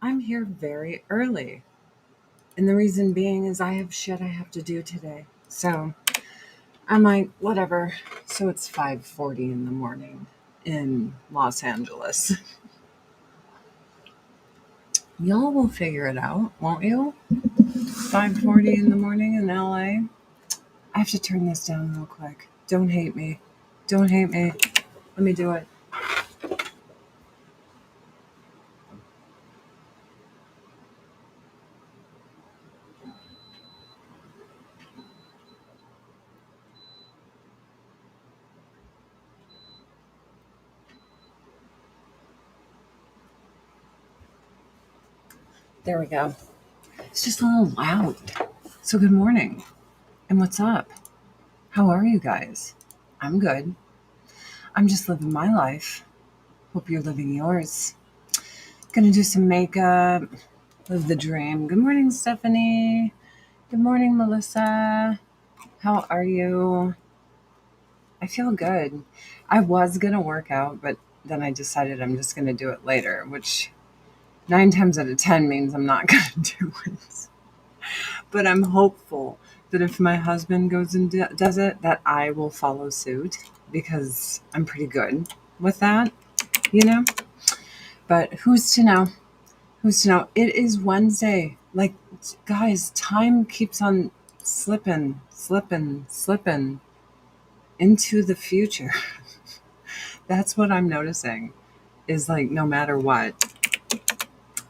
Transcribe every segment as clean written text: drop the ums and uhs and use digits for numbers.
I'm here very early. And the reason being is I have shit I have to do today. So I'm like, whatever. So it's 5:40 in the morning in Los Angeles. Y'all will figure it out, won't you? 5:40 in the morning in LA. I have to turn this down real quick. Don't hate me. Don't hate me. Let me do it. There we go. It's just a little loud. So good morning. And what's up? How are you guys? I'm good. I'm just living my life. Hope you're living yours. Gonna do some makeup. Live the dream. Good morning, Stephanie. Good morning, Melissa. How are you? I feel good. I was gonna work out, but then I decided I'm just gonna do it later, which 9 times out of 10 means I'm not gonna do it. But I'm hopeful that if my husband goes and does it, that I will follow suit because I'm pretty good with that, you know? But who's to know? Who's to know? It is Wednesday. Like, guys, time keeps on slipping into the future. That's what I'm noticing is like no matter what,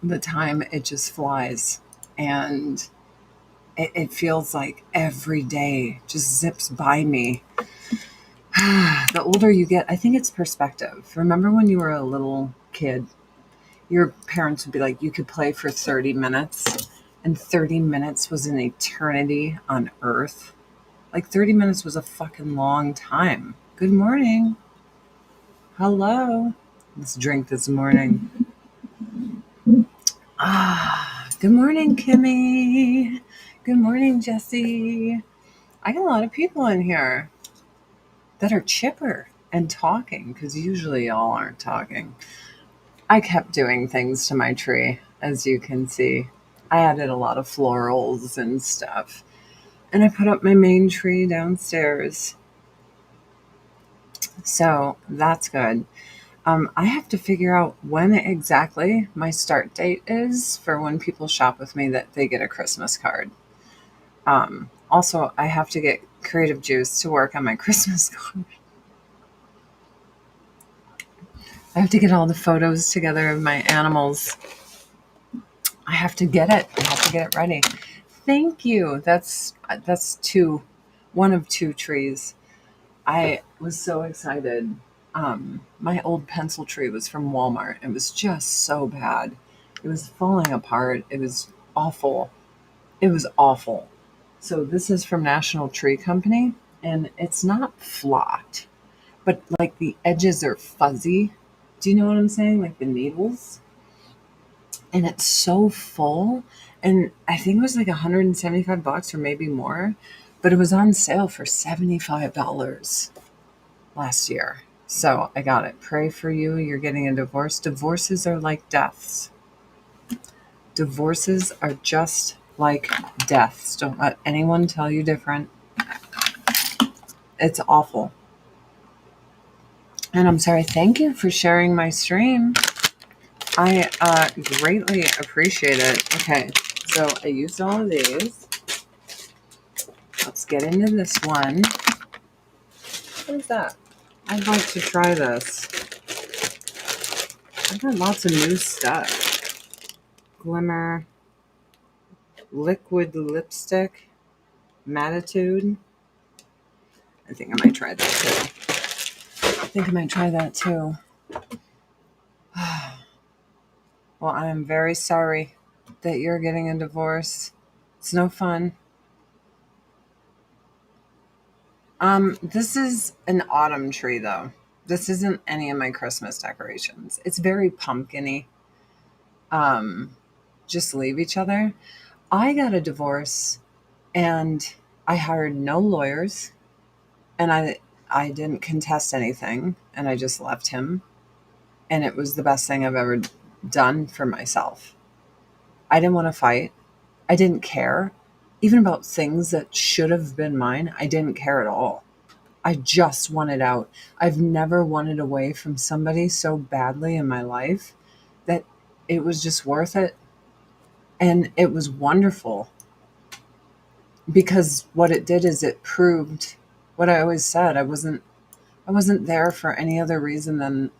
the time, it just flies. And it feels like every day just zips by me. The older you get, I think it's perspective. Remember when you were a little kid, your parents would be like, you could play for 30 minutes, and 30 minutes was an eternity on Earth. Like 30 minutes was a fucking long time. Good morning. Hello. Let's drink this morning. Good morning, Kimmy. Good morning, Jesse. I got a lot of people in here that are chipper and talking because usually y'all aren't talking. I kept doing things to my tree, as you can see. I added a lot of florals and stuff. And I put up my main tree downstairs. So that's good. I have to figure out when exactly my start date is for when people shop with me that they get a Christmas card. Also, I have to get Creative Juice to work on my Christmas card. I have to get all the photos together of my animals. I have to get it. I have to get it ready. Thank you. That's one of two trees. I was so excited. My old pencil tree was from Walmart. It was just so bad. It was falling apart. It was awful. It was awful. So this is from National Tree Company, and it's not flocked, but like the edges are fuzzy. Do you know what I'm saying? Like the needles. And it's so full. And I think it was like $175 or maybe more, but it was on sale for $75 last year. So I got it. Pray for you. You're getting a divorce. Divorces are like deaths. Divorces are just like deaths. Don't let anyone tell you different. It's awful. And I'm sorry. Thank you for sharing my stream. I greatly appreciate it. Okay, so I used all of these. Let's get into this one. What is that? I'd like to try this. I've got lots of new stuff. Glimmer, liquid lipstick, Matitude. I think I might try that too. Well, I am very sorry that you're getting a divorce. It's no fun. This is an autumn tree though. This isn't any of my Christmas decorations. It's very pumpkin-y. Just leave each other. I got a divorce and I hired no lawyers and I didn't contest anything and I just left him. And it was the best thing I've ever done for myself. I didn't want to fight. I didn't care. Even about things that should have been mine, I didn't care at all. I just wanted out. I've never wanted away from somebody so badly in my life that it was just worth it. And it was wonderful because what it did is it proved what I always said. I wasn't there for any other reason than,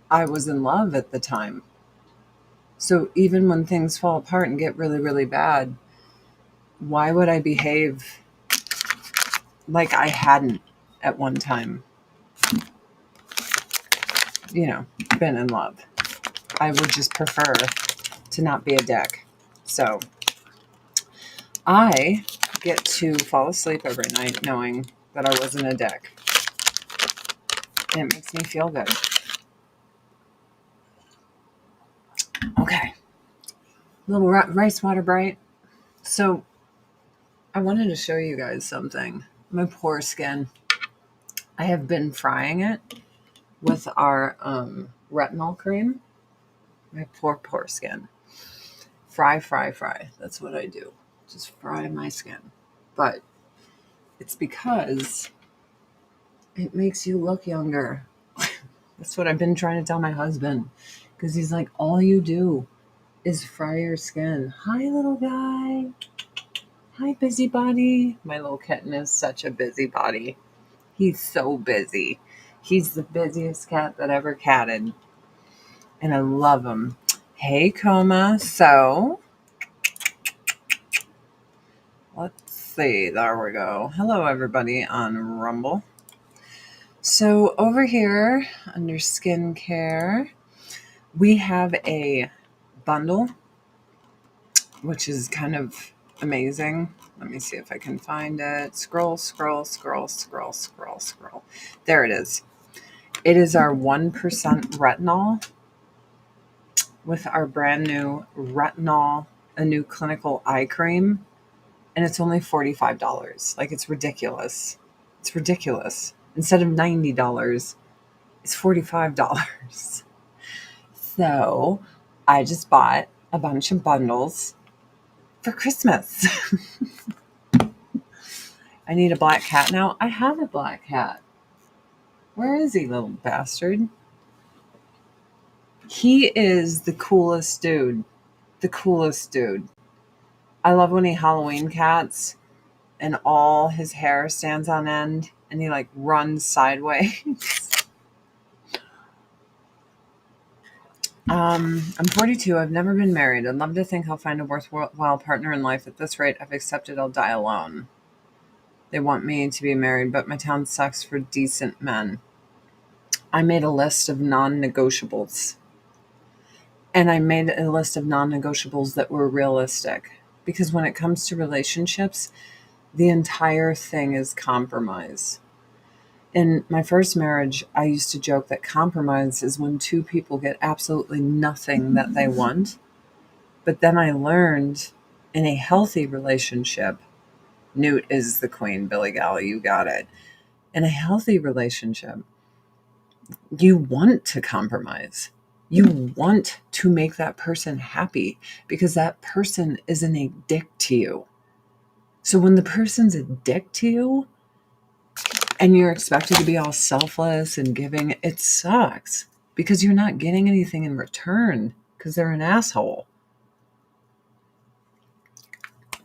I was in love at the time. So even when things fall apart and get really, really bad, why would I behave like I hadn't at one time, been in love? I would just prefer to not be a dick. So I get to fall asleep every night knowing that I wasn't a dick. And it makes me feel good. Okay. Little rice water bright. So I wanted to show you guys something. My poor skin. I have been frying it with our retinol cream. My poor skin. Fry. That's what I do. Just fry my skin. But it's because it makes you look younger. That's what I've been trying to tell my husband. Because he's like, all you do is fry your skin. Hi, little guy. Hi, busybody. My little kitten is such a busybody. He's so busy. He's the busiest cat that ever catted. And I love him. Hey, Coma. So, let's see. There we go. Hello, everybody on Rumble. So, over here under skincare, we have a bundle, which is kind of amazing. Let me see if I can find it. Scroll. There it is. It is our 1% retinol with our brand new retinol, a new clinical eye cream, and it's only $45. Like, it's ridiculous. It's ridiculous. Instead of $90, it's $45. So I just bought a bunch of bundles for Christmas. I need a black cat now. I have a black cat. Where is he, little bastard? He is the coolest dude. The coolest dude. I love when he Halloween cats and all his hair stands on end and he like runs sideways. I'm 42. I've never been married. I'd love to think I'll find a worthwhile partner in life. At this rate, I've accepted I'll die alone. They want me to be married, but my town sucks for decent men. I made a list of non-negotiables. And I made a list of non-negotiables that were realistic. Because when it comes to relationships, the entire thing is compromise. In my first marriage, I used to joke that compromise is when two people get absolutely nothing that they want. But then I learned in a healthy relationship, Newt is the queen, Billy Galley, you got it. In a healthy relationship, you want to compromise. You want to make that person happy because that person isn't a dick to you. So when the person's a dick to you and you're expected to be all selfless and giving, it sucks because you're not getting anything in return because they're an asshole.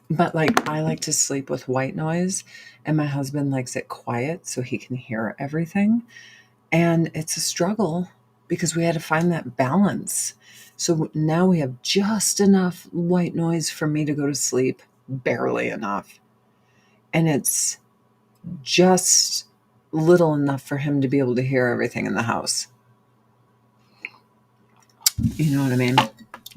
But like, I like to sleep with white noise and my husband likes it quiet so he can hear everything. And it's a struggle because we had to find that balance. So now we have just enough white noise for me to go to sleep, barely enough. And it's just little enough for him to be able to hear everything in the house. You know what I mean?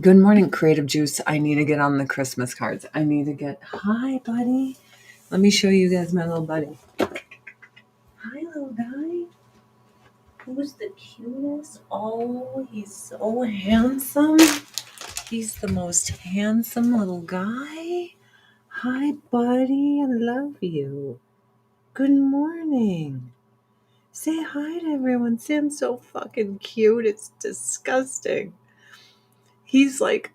Good morning, Creative Juice. I need to get on the Christmas cards. I need to get... Hi, buddy. Let me show you guys my little buddy. Hi, little guy. Who's the cutest? Oh, he's so handsome. He's the most handsome little guy. Hi, buddy. I love you. Good morning. Say hi to everyone. Sam's so fucking cute. It's disgusting. He's like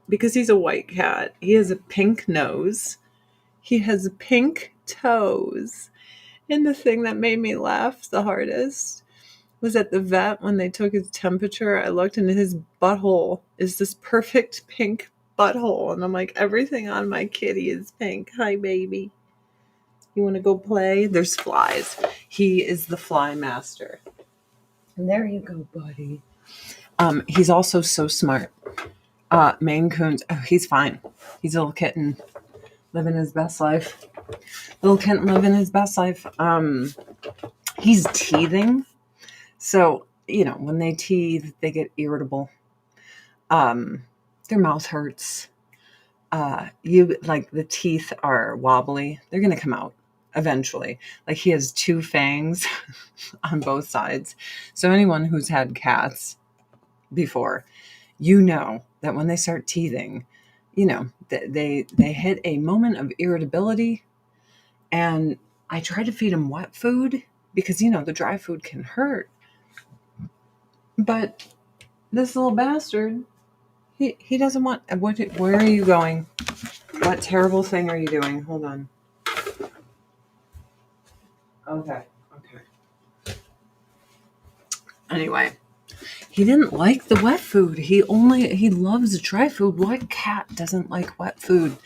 because he's a white cat. He has a pink nose. He has pink toes. And the thing that made me laugh the hardest was at the vet when they took his temperature. I looked and his butthole is this perfect pink butthole. And I'm like, everything on my kitty is pink. Hi, baby. You want to go play? There's flies. He is the fly master. And there you go, buddy. He's also so smart. Maine Coons, oh, he's fine. He's a little kitten living his best life. Little kitten living his best life. He's teething. So, when they teeth, they get irritable. Their mouth hurts. The teeth are wobbly. They're going to come out eventually. Like he has 2 fangs on both sides. So anyone who's had cats before, that when they start teething, they hit a moment of irritability. And I try to feed him wet food because, the dry food can hurt. But this little bastard, he doesn't want... Where are you going? What terrible thing are you doing? Hold on. Okay. Anyway, he didn't like the wet food. He loves dry food. What cat doesn't like wet food?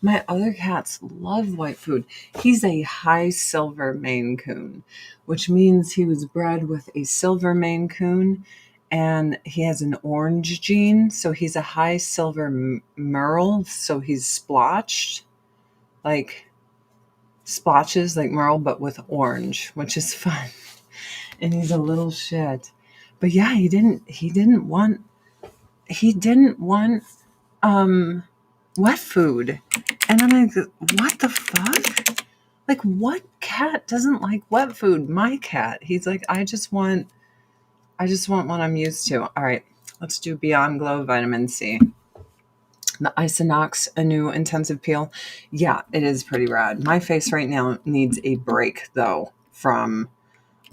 My other cats love white food. He's a high silver Maine Coon, which means he was bred with a silver Maine Coon, and he has an orange gene. So he's a high silver merle. So he's splotched, like splotches like merle, but with orange, which is fun. And he's a little shit. But yeah, he didn't want wet food. And I'm like, what the fuck? Like, what cat doesn't like wet food? My cat. He's like, I just want what I'm used to. All right, let's do Beyond Glow Vitamin C. The Isinox, a new intensive peel. Yeah, it is pretty rad. My face right now needs a break, though, from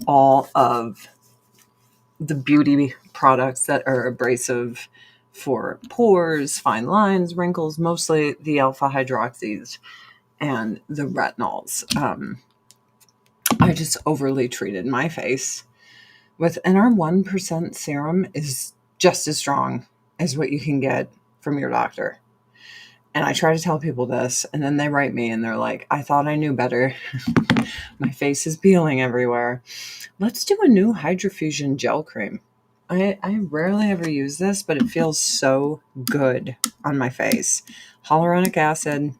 all of the beauty products that are abrasive for pores, fine lines, wrinkles, mostly the alpha hydroxys and the retinols. I just overly treated my face and our 1% serum is just as strong as what you can get from your doctor. And I try to tell people this, and then they write me and they're like, I thought I knew better. My face is peeling everywhere. Let's do a new Hydrofusion gel cream. I rarely ever use this, but it feels so good on my face. Hyaluronic acid.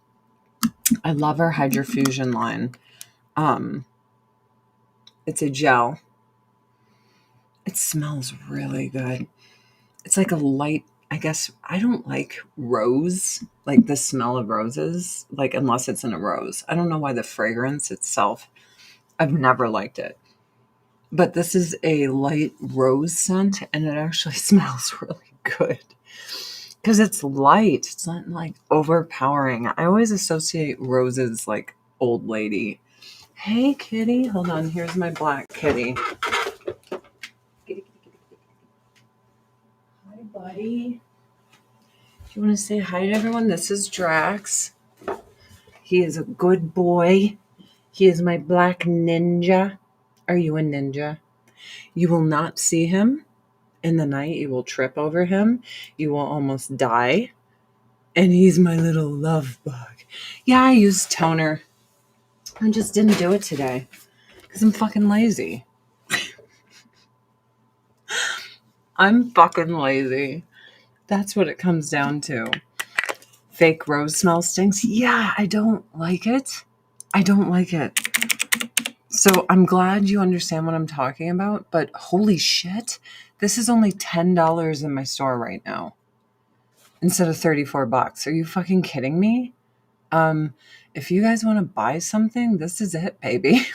I love our Hydrofusion line. It's a gel. It smells really good. It's like a light, I guess, I don't like rose, like the smell of roses, like unless it's in a rose. I don't know why the fragrance itself, I've never liked it. But this is a light rose scent, and it actually smells really good. Because it's light. It's not like overpowering. I always associate roses like old lady. Hey, kitty. Hold on. Here's my black kitty. Hi, buddy. Do you want to say hi to everyone? This is Drax. He is a good boy. He is my black ninja. Are you a ninja? You will not see him in the night. You will trip over him. You will almost die. And he's my little love bug. Yeah, I used toner. I just didn't do it today because I'm fucking lazy. I'm fucking lazy. That's what it comes down to. Fake rose smell stinks. Yeah, I don't like it. So I'm glad you understand what I'm talking about, but holy shit, this is only $10 in my store right now instead of $34. Are you fucking kidding me? If you guys want to buy something, this is it, baby.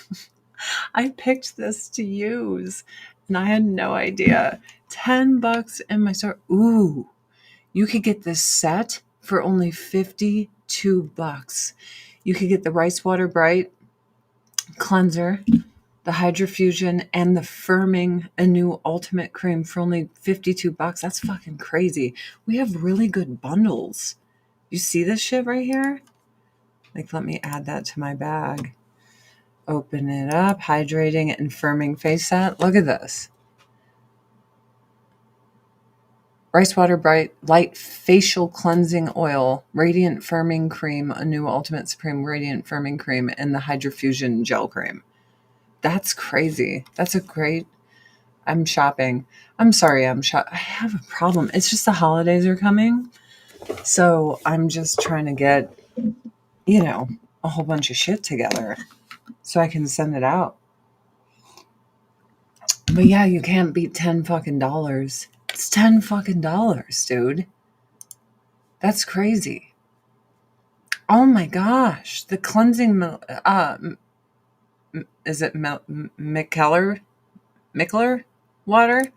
I picked this to use and I had no idea. $10 in my store. Ooh, you could get this set for only $52. You could get the Rice Water Bright cleanser the hydrofusion, and the firming a new ultimate cream for only $52. That's fucking crazy. We have really good bundles. You see this shit right here? Like, let me add that to my bag. Open it up. Hydrating and firming face set. Look at this. Rice Water Bright Light Facial Cleansing Oil, Radiant Firming Cream, a new Ultimate Supreme Radiant Firming Cream, and the Hydrofusion Gel Cream. That's crazy. That's a great... I'm shopping. I'm sorry, I have a problem. It's just the holidays are coming. So I'm just trying to get, a whole bunch of shit together so I can send it out. But yeah, you can't beat $10 fucking dollars. It's $10 fucking dollars, dude. That's crazy. Oh my gosh. The cleansing, is it Micheller water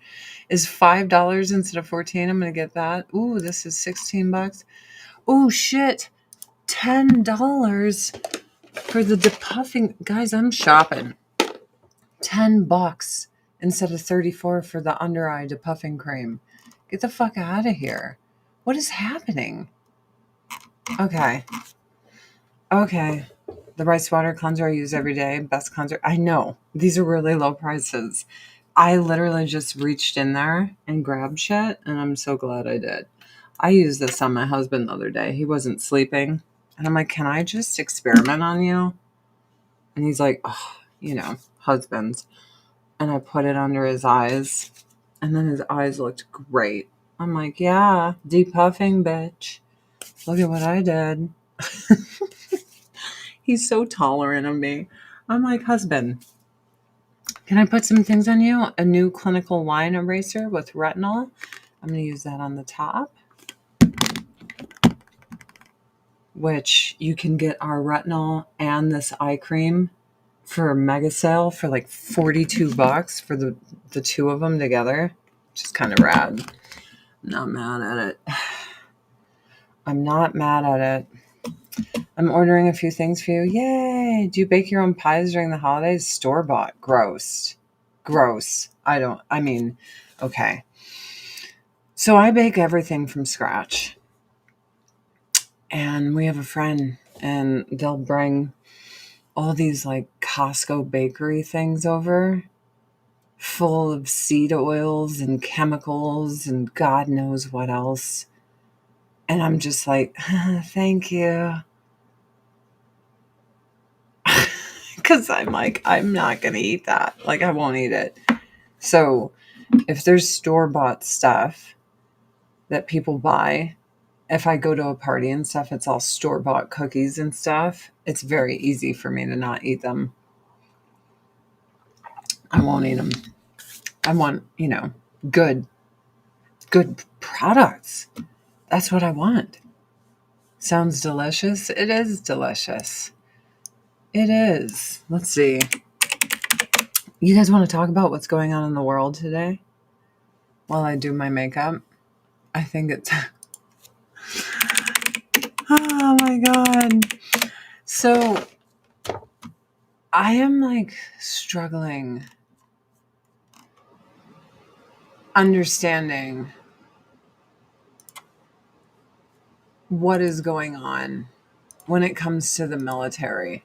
is $5 instead of $14. I'm going to get that. Ooh, this is $16. Ooh, shit. $10 for the depuffing. Guys, I'm shopping. $10 instead of $34 for the under eye depuffing cream. Get the fuck out of here. What is happening? Okay. The rice water cleanser I use every day. Best cleanser. I know. These are really low prices. I literally just reached in there and grabbed shit, and I'm so glad I did. I used this on my husband the other day. He wasn't sleeping. And I'm like, can I just experiment on you? And he's like, oh, husbands. And I put it under his eyes. And then his eyes looked great. I'm like, yeah, depuffing, bitch. Look at what I did. He's so tolerant of me. I'm like, husband, can I put some things on you? A new clinical line eraser with retinol. I'm going to use that on the top. Which you can get our retinol and this eye cream for a mega sale for like $42 for the two of them together. Which is kind of rad. I'm not mad at it. I'm not mad at it. I'm ordering a few things for you. Yay! Do you bake your own pies during the holidays? Store-bought. Gross. Okay. So I bake everything from scratch. And we have a friend, and they'll bring all these like Costco bakery things over, full of seed oils and chemicals and God knows what else. And I'm just like, thank you. Because I'm like, I'm not going to eat that. Like, I won't eat it. So if there's store-bought stuff that people buy, if I go to a party and stuff, it's all store-bought cookies and stuff. It's very easy for me to not eat them. I won't eat them. I want, good products. That's what I want. Sounds delicious. It is delicious. It is. Let's see. You guys want to talk about what's going on in the world today while I do my makeup? I think it's... Oh my God. So I am like struggling understanding what is going on when it comes to the military.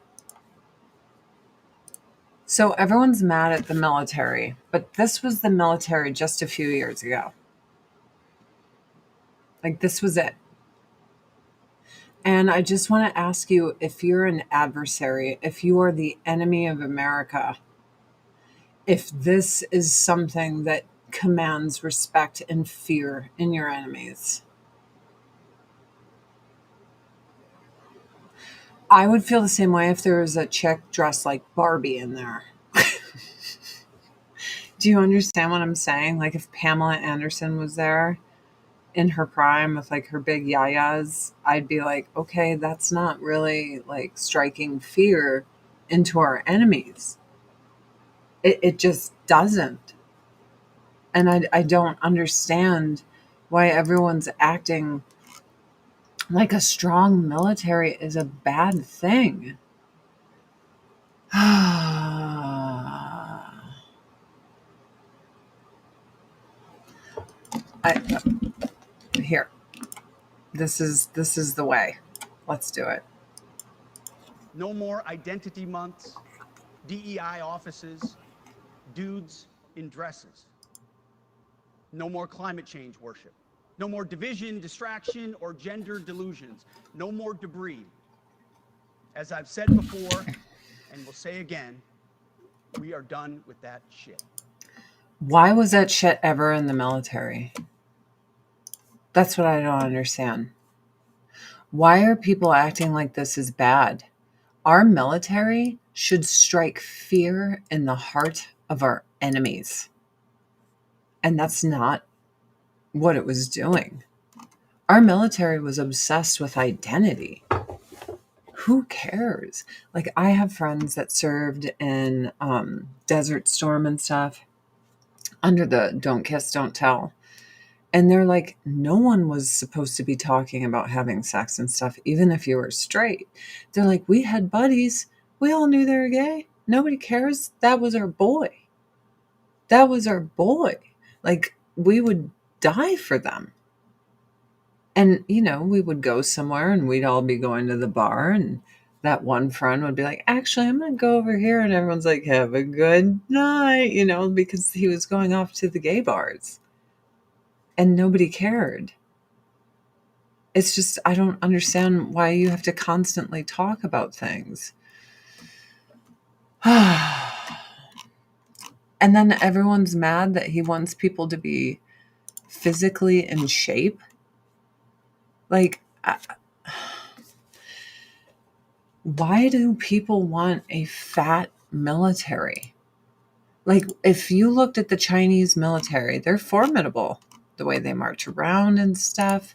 So everyone's mad at the military, but this was the military just a few years ago. Like, this was it. And I just want to ask you, if you're an adversary, if you are the enemy of America, if this is something that commands respect and fear in your enemies. I would feel the same way if there was a chick dressed like Barbie in there. Do you understand what I'm saying? Like, if Pamela Anderson was there in her prime with like her big yayas, I'd be like, okay, that's not really like striking fear into our enemies. It just doesn't. And I don't understand why everyone's acting like a strong military is a bad thing. Here, this is the way. Let's do it. No more identity months, DEI offices, dudes in dresses. No more climate change worship. No more division, distraction, or gender delusions. No more debris. As I've said before, and will say again, we are done with that shit. Why was that shit ever in the military? That's what I don't understand. Why are people acting like this is bad? Our military should strike fear in the heart of our enemies. And that's not what it was doing. Our military was obsessed with identity. Who cares? Like, I have friends that served in Desert Storm and stuff under the Don't Kiss, Don't Tell. And they're like, no one was supposed to be talking about having sex and stuff, even if you were straight. They're like, we had buddies. We all knew they were gay. Nobody cares. That was our boy. That was our boy. Like, we would die for them. And, we would go somewhere and we'd all be going to the bar, and that one friend would be like, actually, I'm going to go over here. And everyone's like, have a good night, because he was going off to the gay bars and nobody cared. It's just, I don't understand why you have to constantly talk about things. And then everyone's mad that he wants people to be physically in shape. Like, why do people want a fat military? Like, if you looked at the Chinese military, they're formidable. The way they march around and stuff.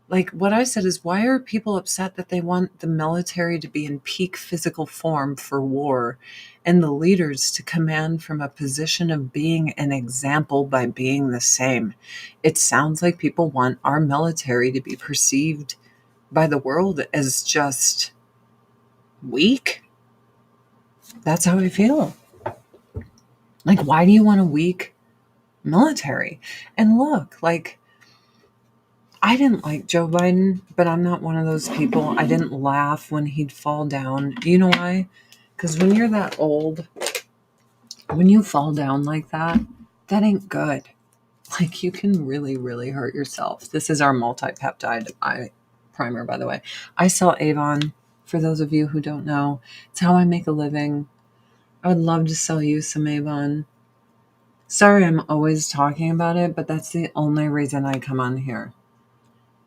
Like, what I said is, why are people upset that they want the military to be in peak physical form for war and the leaders to command from a position of being an example by being the same? It sounds like people want our military to be perceived by the world as just weak. That's how I feel. Like, why do you want a weak military? And look, like, I didn't like Joe Biden, but I'm not one of those people. I didn't laugh when he'd fall down. Do you know why? Because when you're that old, when you fall down like that ain't good. Like, you can really, really hurt yourself. This is our multi-peptide eye primer, by the way. I sell Avon, for those of you who don't know. It's how I make a living. I would love to sell you some Avon. Sorry, I'm always talking about it, but that's the only reason I come on here,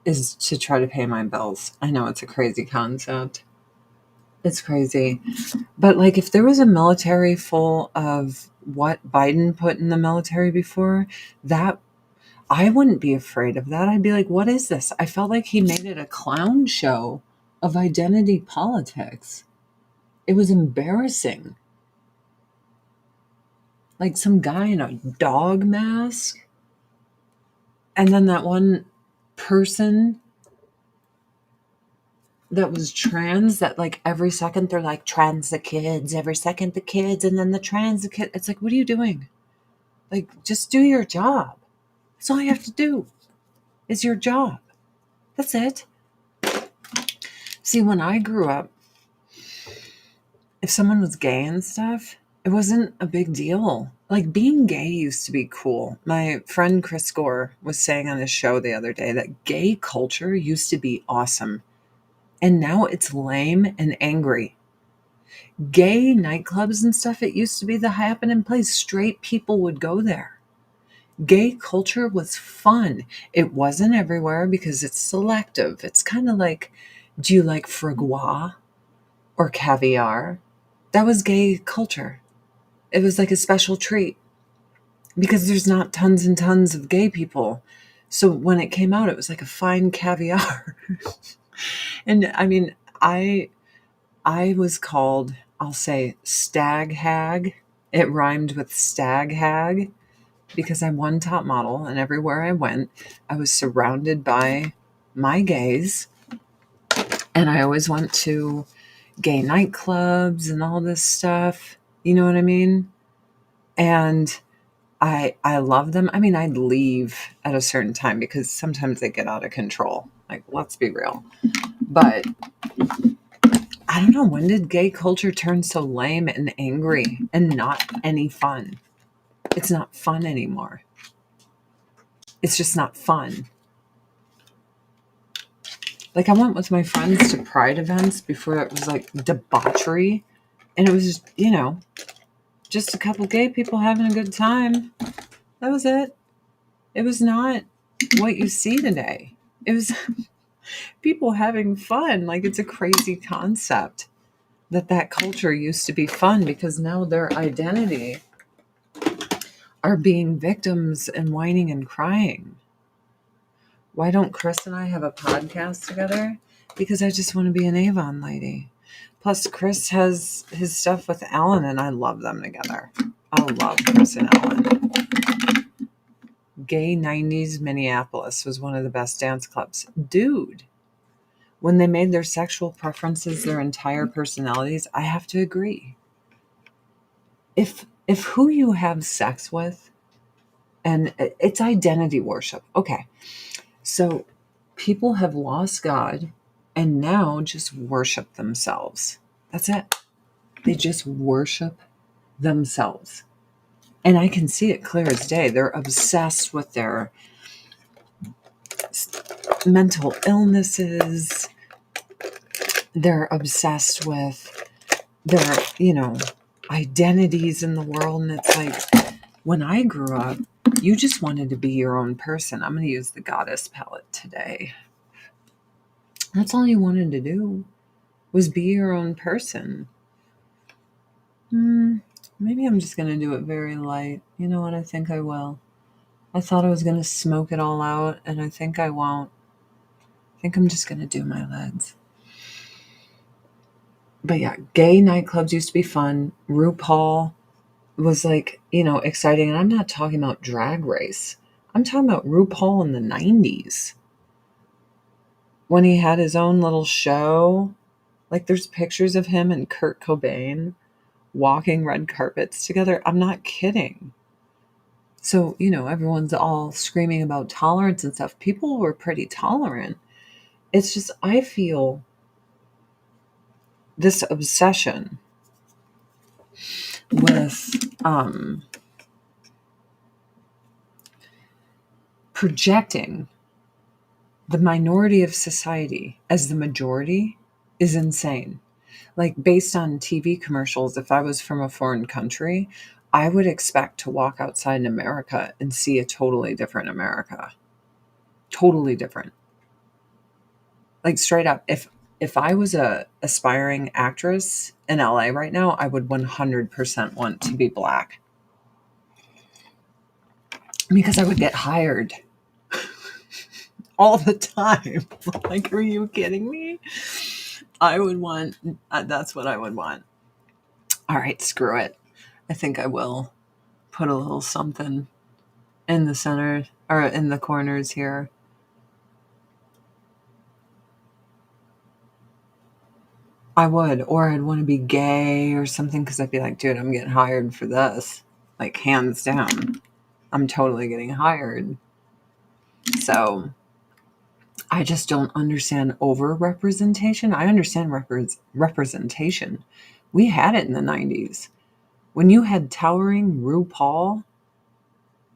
is to try to pay my bills. I know it's a crazy concept. It's crazy. But like, if there was a military full of what Biden put in the military before, that I wouldn't be afraid of that. I'd be like, what is this? I felt like he made it a clown show of identity politics. It was embarrassing. Like some guy in a dog mask. And then that one person that was trans, that like every second they're like, trans the kids, every second the kids, and then the trans the kid. It's like, what are you doing? Like, just do your job. That's all you have to do, is your job. That's it. See, when I grew up, if someone was gay and stuff, it wasn't a big deal. Like, being gay used to be cool. My friend Chris Gore was saying on his show the other day that gay culture used to be awesome. And now it's lame and angry. Gay nightclubs and stuff, it used to be the happening place. Straight people would go there. Gay culture was fun. It wasn't everywhere because it's selective. It's kind of like, do you like frigua or caviar? That was gay culture. It was like a special treat because there's not tons and tons of gay people. So when it came out, it was like a fine caviar. And I mean, I was called, I'll say, stag hag. It rhymed with stag hag because I won top model, and everywhere I went, I was surrounded by my gays. And I always went to gay nightclubs and all this stuff. You know what I mean? And I love them. I mean, I'd leave at a certain time because sometimes they get out of control. Like, let's be real. But I don't know, when did gay culture turn so lame and angry and not any fun? It's not fun anymore. It's just not fun. Like, I went with my friends to pride events before it was like debauchery. And it was just, just a couple gay people having a good time. That was it. It was not what you see today. It was people having fun. Like, it's a crazy concept that culture used to be fun because now their identity are being victims and whining and crying. Why don't Chris and I have a podcast together? Because I just want to be an Avon lady. Plus, Chris has his stuff with Alan, and I love them together. I love Chris and Alan. Gay 90s Minneapolis was one of the best dance clubs. Dude, when they made their sexual preferences their entire personalities, I have to agree. If who you have sex with, and it's identity worship. Okay. So people have lost God and now just worship themselves. That's it. They just worship themselves. And I can see it clear as day. They're obsessed with their mental illnesses. They're obsessed with their, identities in the world. And it's like, when I grew up, you just wanted to be your own person. I'm going to use the goddess palette today. That's all you wanted to do was be your own person. Maybe I'm just going to do it very light. You know what? I think I will. I thought I was going to smoke it all out, and I think I won't. I think I'm just going to do my lids. But yeah, gay nightclubs used to be fun. RuPaul was like, exciting. And I'm not talking about Drag Race. I'm talking about RuPaul in the 90s. When he had his own little show. Like, there's pictures of him and Kurt Cobain walking red carpets together. I'm not kidding. So, everyone's all screaming about tolerance and stuff. People were pretty tolerant. It's just, I feel this obsession with projecting the minority of society as the majority is insane. Like, based on TV commercials, if I was from a foreign country, I would expect to walk outside in America and see a totally different America. Totally different. Like, straight up, if I was a aspiring actress in LA right now, I would 100% want to be Black. Because I would get hired all the time. Like, are you kidding me? I would want, that's what I would want. All right, screw it. I think I will put a little something in the center, or in the corners here. I would, or I'd want to be gay or something, because I'd be like, dude, I'm getting hired for this. Like, hands down. I'm totally getting hired. So I just don't understand over-representation. I understand representation. We had it in the 90s. When you had towering RuPaul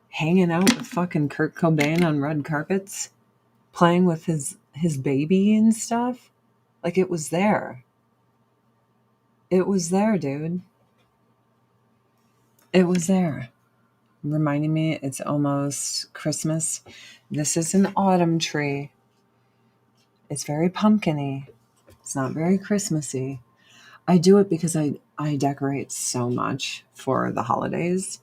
hanging out with fucking Kurt Cobain on red carpets, playing with his baby and stuff, like, it was there. It was there, dude. It was there. Reminding me it's almost Christmas. This is an autumn tree. It's very pumpkin-y. It's not very Christmassy. I do it because I decorate so much for the holidays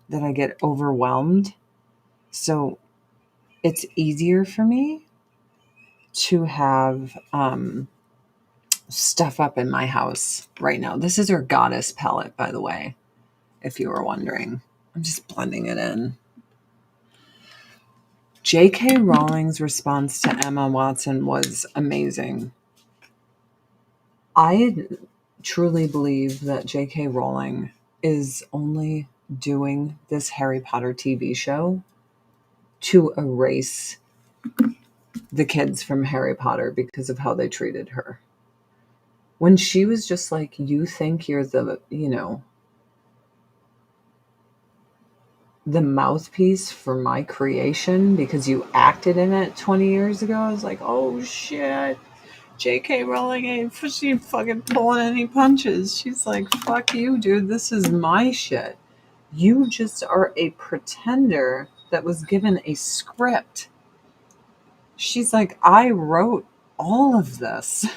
that I get overwhelmed. So it's easier for me to have stuff up in my house right now. This is her goddess palette, by the way, if you were wondering. I'm just blending it in. J.K. Rowling's response to Emma Watson was amazing. I truly believe that J.K. Rowling is only doing this Harry Potter TV show to erase the kids from Harry Potter because of how they treated her. When she was just like, you think you're the mouthpiece for my creation because you acted in it 20 years ago. I was like, oh shit. JK Rowling ain't she fucking pulling any punches. She's like, fuck you, dude. This is my shit. You just are a pretender that was given a script. She's like, I wrote all of this.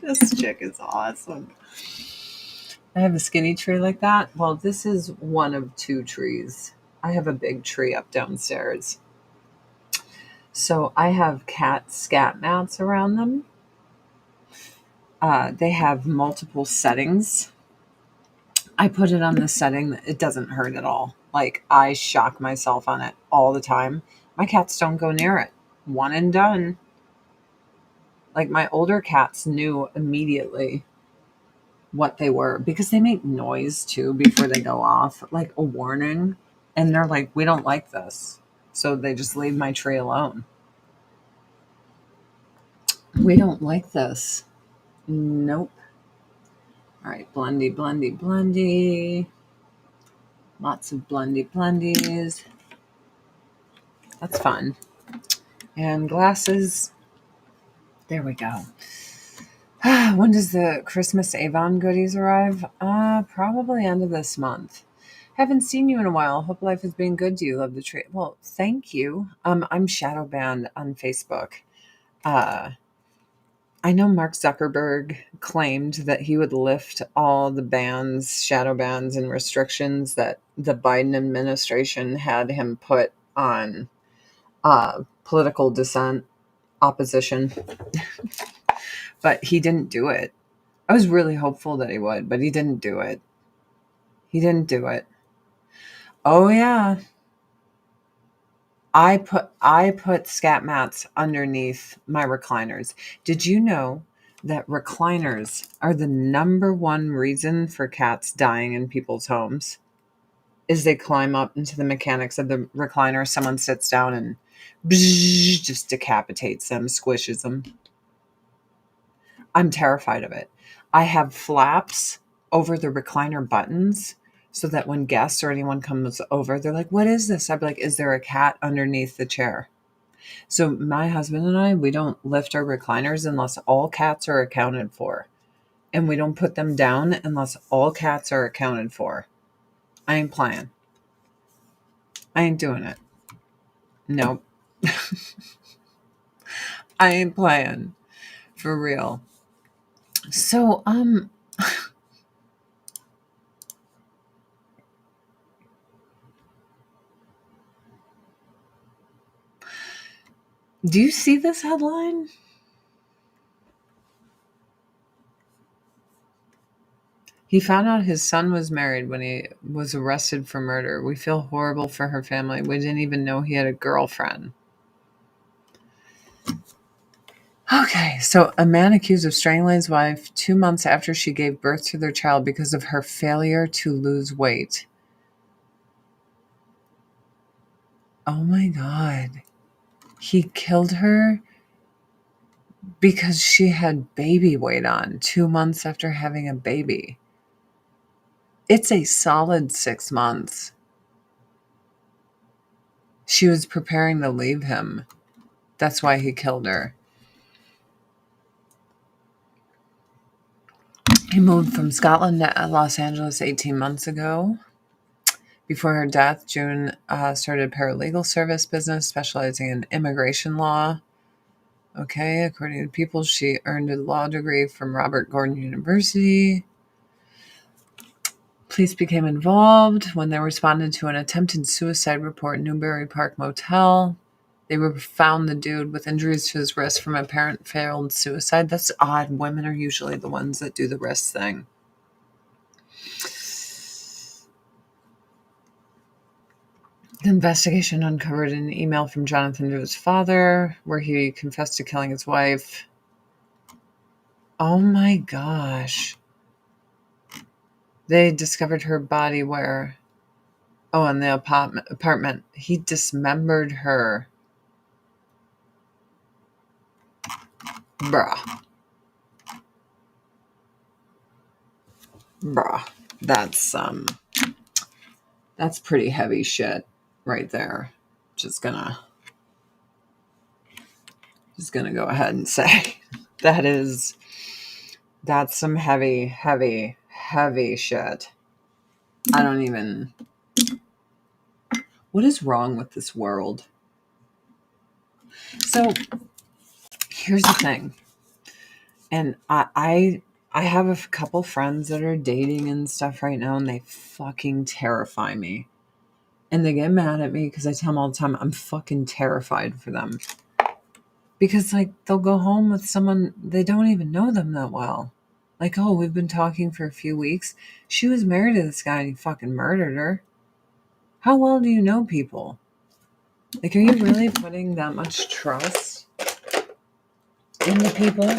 This chick is awesome. I have a skinny tree like that. Well, this is one of two trees. I have a big tree up downstairs. So I have cat scat mats around them. They have multiple settings. I put it on the setting that it doesn't hurt at all. Like, I shock myself on it all the time. My cats don't go near it. One and done. Like, my older cats knew immediately what they were because they make noise too before they go off, like a warning. And they're like, we don't like this. So they just leave my tree alone. We don't like this. Nope. All right, blendy, blendy, blendy. Lots of blendy, blendies. That's fun. And glasses. There we go. When does the Christmas Avon goodies arrive? Probably end of this month. Haven't seen you in a while. Hope life has been good to you. Love the tree. Well, thank you. I'm shadow banned on Facebook. I know Mark Zuckerberg claimed that he would lift all the bans, shadow bans, and restrictions that the Biden administration had him put on political dissent, opposition. But he didn't do it. I was really hopeful that he would, but he didn't do it. He didn't do it. Oh yeah. I put scat mats underneath my recliners. Did you know that recliners are the number one reason for cats dying in people's homes? Is they climb up into the mechanics of the recliner, someone sits down and just decapitates them, squishes them. I'm terrified of it. I have flaps over the recliner buttons so that when guests or anyone comes over, they're like, what is this? I'd be like, is there a cat underneath the chair? So my husband and I, we don't lift our recliners unless all cats are accounted for. And we don't put them down unless all cats are accounted for. I ain't playing. I ain't doing it. Nope. I ain't playing. For real. So, do you see this headline? He found out his son was married when he was arrested for murder. We feel horrible for her family. We didn't even know he had a girlfriend. Okay, so a man accused of strangling his wife 2 months after she gave birth to their child because of her failure to lose weight. Oh my God. He killed her because she had baby weight on 2 months after having a baby. It's a solid 6 months. She was preparing to leave him. That's why he killed her. He moved from Scotland to Los Angeles 18 months ago. Before her death, June started a paralegal service business specializing in immigration law. Okay, according to People, she earned a law degree from Robert Gordon University. Police became involved when they responded to an attempted suicide report in Newbury Park Motel. They found the dude with injuries to his wrist from apparent failed suicide. That's odd. Women are usually the ones that do the wrist thing. The investigation uncovered an email from Jonathan to his father where he confessed to killing his wife. Oh my gosh. They discovered her body where? Oh, in the apartment. He dismembered her. Bruh. Bruh. That's pretty heavy shit right there. Just gonna go ahead and say that's some heavy, heavy, heavy shit. I don't even. What is wrong with this world? So here's the thing, and I have a couple friends that are dating and stuff right now, and they fucking terrify me. And they get mad at me because I tell them all the time I'm fucking terrified for them. Because, like, they'll go home with someone, they don't even know them that well. Like, oh, we've been talking for a few weeks. She was married to this guy and he fucking murdered her. How well do you know people? Like, are you really putting that much trust in the people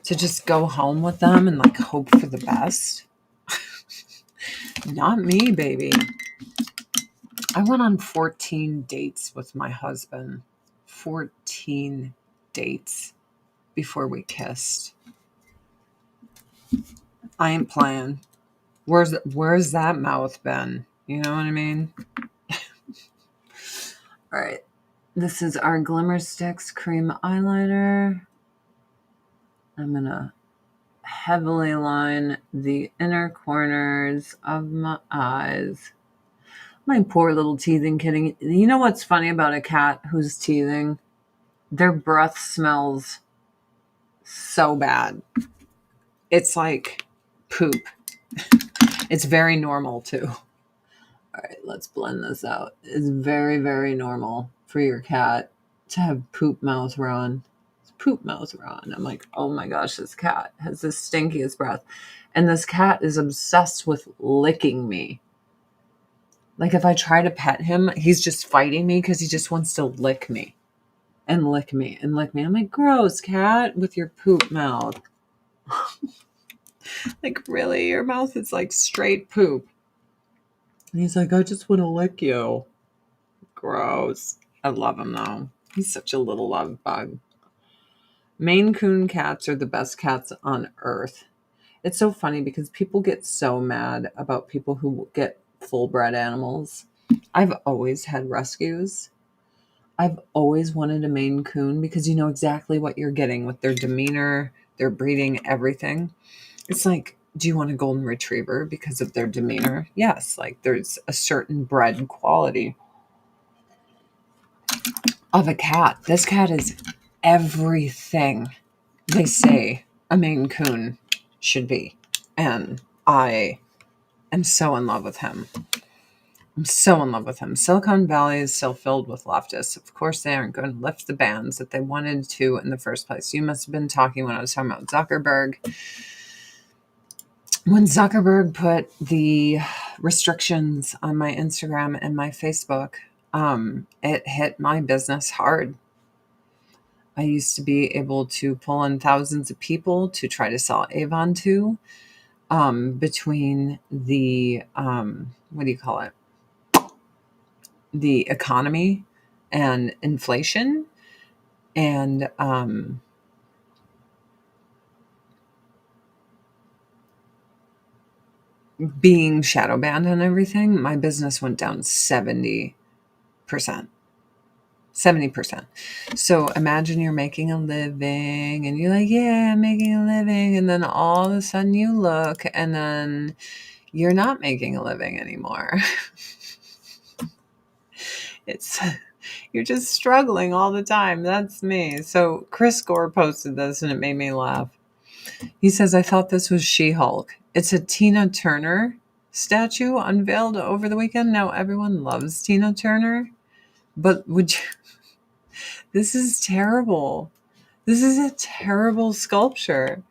to just go home with them and, like, hope for the best? Not me, baby. I went on 14 dates with my husband. 14 dates before we kissed. I ain't playing. Where's that mouth been? You know what I mean? All right. This is our Glimmer Sticks cream eyeliner. I'm going to heavily line the inner corners of my eyes. My poor little teething kitten. You know what's funny about a cat who's teething? Their breath smells so bad. It's like poop. It's very normal too. All right, let's blend this out. It's very, very normal for your cat to have poop mouth run. It's poop mouth run. I'm like, oh my gosh, this cat has the stinkiest breath. And this cat is obsessed with licking me. Like, if I try to pet him, he's just fighting me because he just wants to lick me and lick me and lick me. I'm like, gross, cat, with your poop mouth. Like, really? Your mouth is like straight poop. And he's like, I just want to lick you. Gross. I love him though. He's such a little love bug. Maine Coon cats are the best cats on earth. It's so funny because people get so mad about people who get full bred animals. I've always had rescues. I've always wanted a Maine Coon because you know exactly what you're getting with their demeanor, their breeding, everything. It's like, do you want a golden retriever because of their demeanor? Yes, like there's a certain bred quality of a cat. This cat is everything they say a Maine Coon should be. And I am so in love with him. I'm so in love with him. Silicon Valley is still filled with leftists. Of course, they aren't going to lift the bans that they wanted to in the first place. You must have been talking when I was talking about Zuckerberg. When Zuckerberg put the restrictions on my Instagram and my Facebook, it hit my business hard. I used to be able to pull in thousands of people to try to sell Avon to, between the, what do you call it? The economy and inflation and, being shadow banned and everything, my business went down 70%. 70%. So imagine you're making a living and you're like, yeah, I'm making a living. And then all of a sudden you look and then you're not making a living anymore. You're just struggling all the time. That's me. So Chris Gore posted this and it made me laugh. He says, I thought this was She-Hulk. It's a Tina Turner statue unveiled over the weekend. Now everyone loves Tina Turner, but would you... This is terrible. This is a terrible sculpture.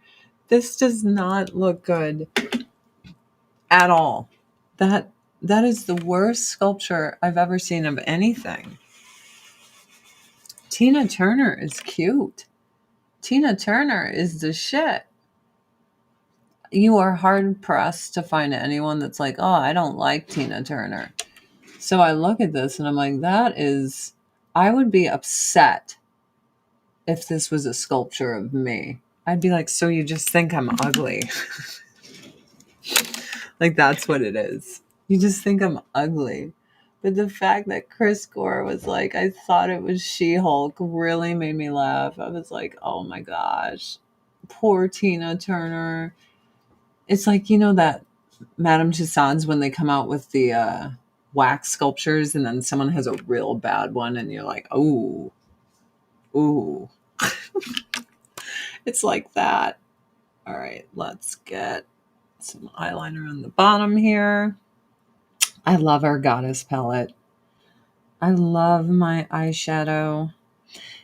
This does not look good at all. That is the worst sculpture I've ever seen of anything. Tina Turner is cute. Tina Turner is the shit. you are hard pressed to find anyone that's like, oh, I don't like Tina Turner. So I look at this and I'm like, I would be upset if this was a sculpture of me. I'd be like, so you just think I'm ugly? Like, that's what it is. You just think I'm ugly. But the fact that Chris Gore was like, I thought it was She-Hulk really made me laugh. I was like, oh my gosh, poor Tina Turner. It's like, that Madame Tussauds when they come out with the wax sculptures and then someone has a real bad one and you're like, ooh. It's like that. All right, let's get some eyeliner on the bottom here. I love our goddess palette. I love my eyeshadow.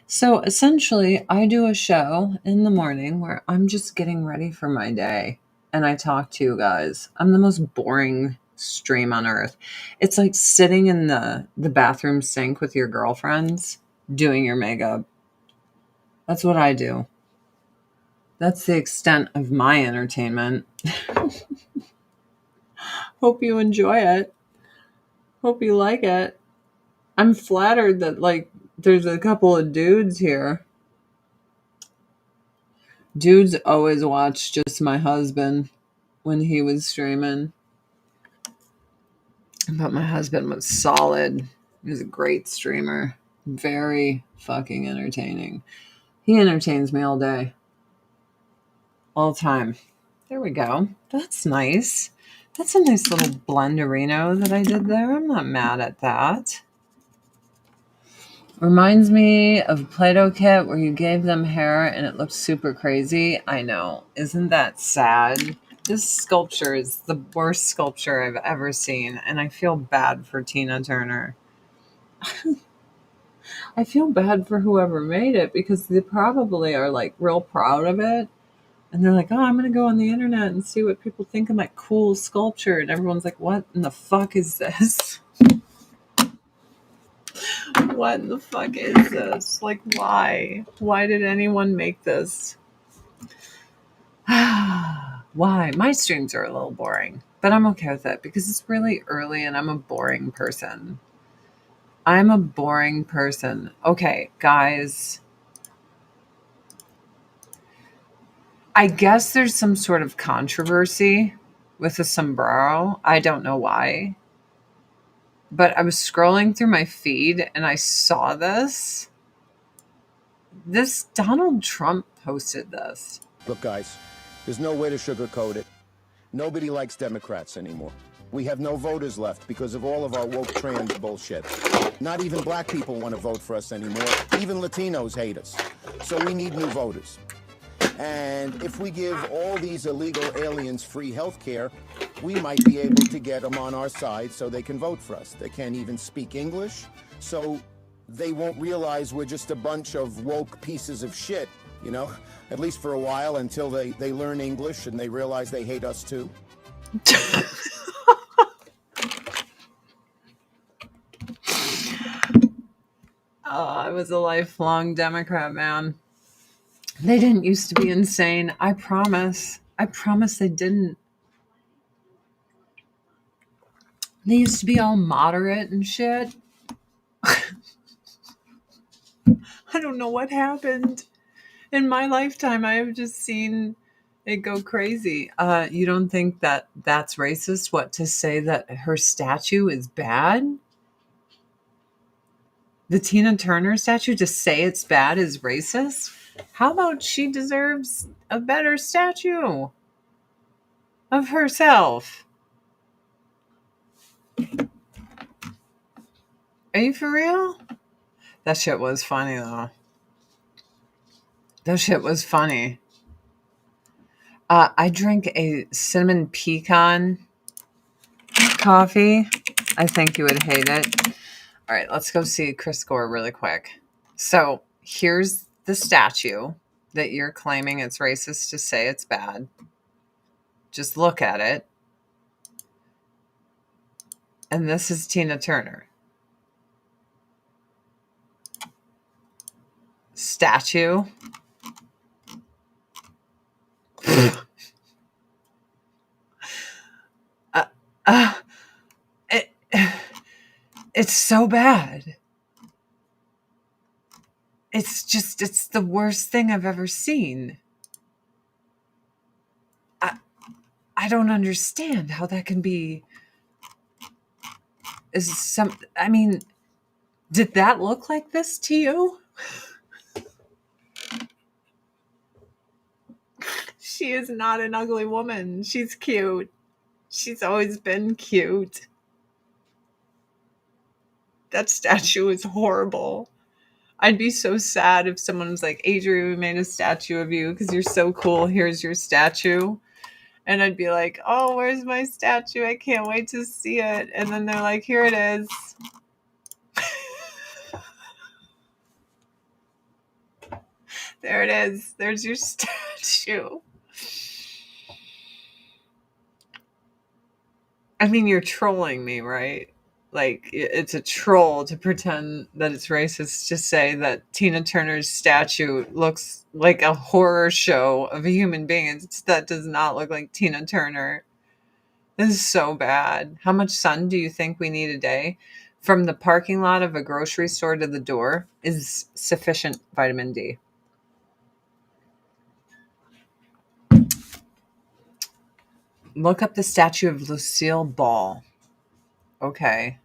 So essentially, I do a show in the morning where I'm just getting ready for my day and I talk to you guys. I'm the most boring stream on earth. It's like sitting in the bathroom sink with your girlfriends doing your makeup. That's what I do. That's the extent of my entertainment. Hope you enjoy it. Hope you like it. I'm flattered that there's a couple of dudes here. Dudes always watch just my husband when he was streaming. But my husband was solid. He was a great streamer. Very fucking entertaining. He entertains me all day. All the time. There we go. That's nice. That's a nice little blenderino that I did there. I'm not mad at that. Reminds me of a Play-Doh kit where you gave them hair and it looked super crazy. I know. Isn't that sad? This sculpture is the worst sculpture I've ever seen, and I feel bad for Tina Turner. I feel bad for whoever made it because they probably are like real proud of it. And they're like, oh, I'm going to go on the internet and see what people think of my cool sculpture. And everyone's like, what in the fuck is this? What in the fuck is this? Like, why? Why did anyone make this? Why? My streams are a little boring, but I'm okay with it because it's really early and I'm a boring person. I'm a boring person. Okay, guys. I guess there's some sort of controversy with a sombrero. I don't know why. But I was scrolling through my feed and I saw this. This Donald Trump posted this. Look, guys, there's no way to sugarcoat it. Nobody likes Democrats anymore. We have no voters left because of all of our woke trans bullshit. Not even black people want to vote for us anymore. Even Latinos hate us. So we need new voters. And if we give all these illegal aliens free health care, we might be able to get them on our side so they can vote for us. They can't even speak English, so they won't realize we're just a bunch of woke pieces of shit, you know? At least for a while until they learn English and they realize they hate us too. Oh, I was a lifelong Democrat, man. They didn't used to be insane. I promise. I promise they didn't. They used to be all moderate and shit. I don't know what happened. In my lifetime, I have just seen it go crazy. You don't think that that's racist? What, to say that her statue is bad? The Tina Turner statue, to say it's bad is racist? How about she deserves a better statue of herself? Are you for real? That shit was funny, though. That shit was funny. I drink a cinnamon pecan coffee. I think you would hate it. All right, let's go see Chris Gore really quick. So here's the statue that you're claiming it's racist to say it's bad. Just look at it. And this is Tina Turner. Statue. It's so bad. It's the worst thing I've ever seen. I don't understand how that can be. I mean, did that look like this to you? She is not an ugly woman. She's cute. She's always been cute. That statue is horrible. I'd be so sad if someone was like, Adrian, we made a statue of you because you're so cool. Here's your statue. And I'd be like, oh, where's my statue? I can't wait to see it. And then they're like, here it is. There it is. There's your statue. I mean, you're trolling me, right? Like, it's a troll to pretend that it's racist to say that Tina Turner's statue looks like a horror show of a human being. That does not look like Tina Turner. This is so bad. How much sun do you think we need a day? From the parking lot of a grocery store to the door is sufficient vitamin D. Look up the statue of Lucille Ball. Okay.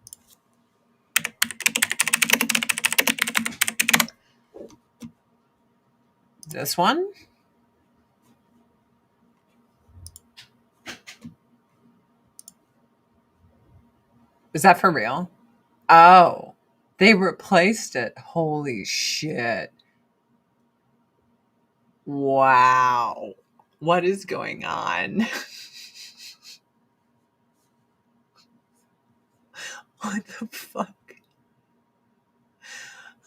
This one? Is that for real? Oh, they replaced it. Holy shit. Wow. What is going on? What the fuck?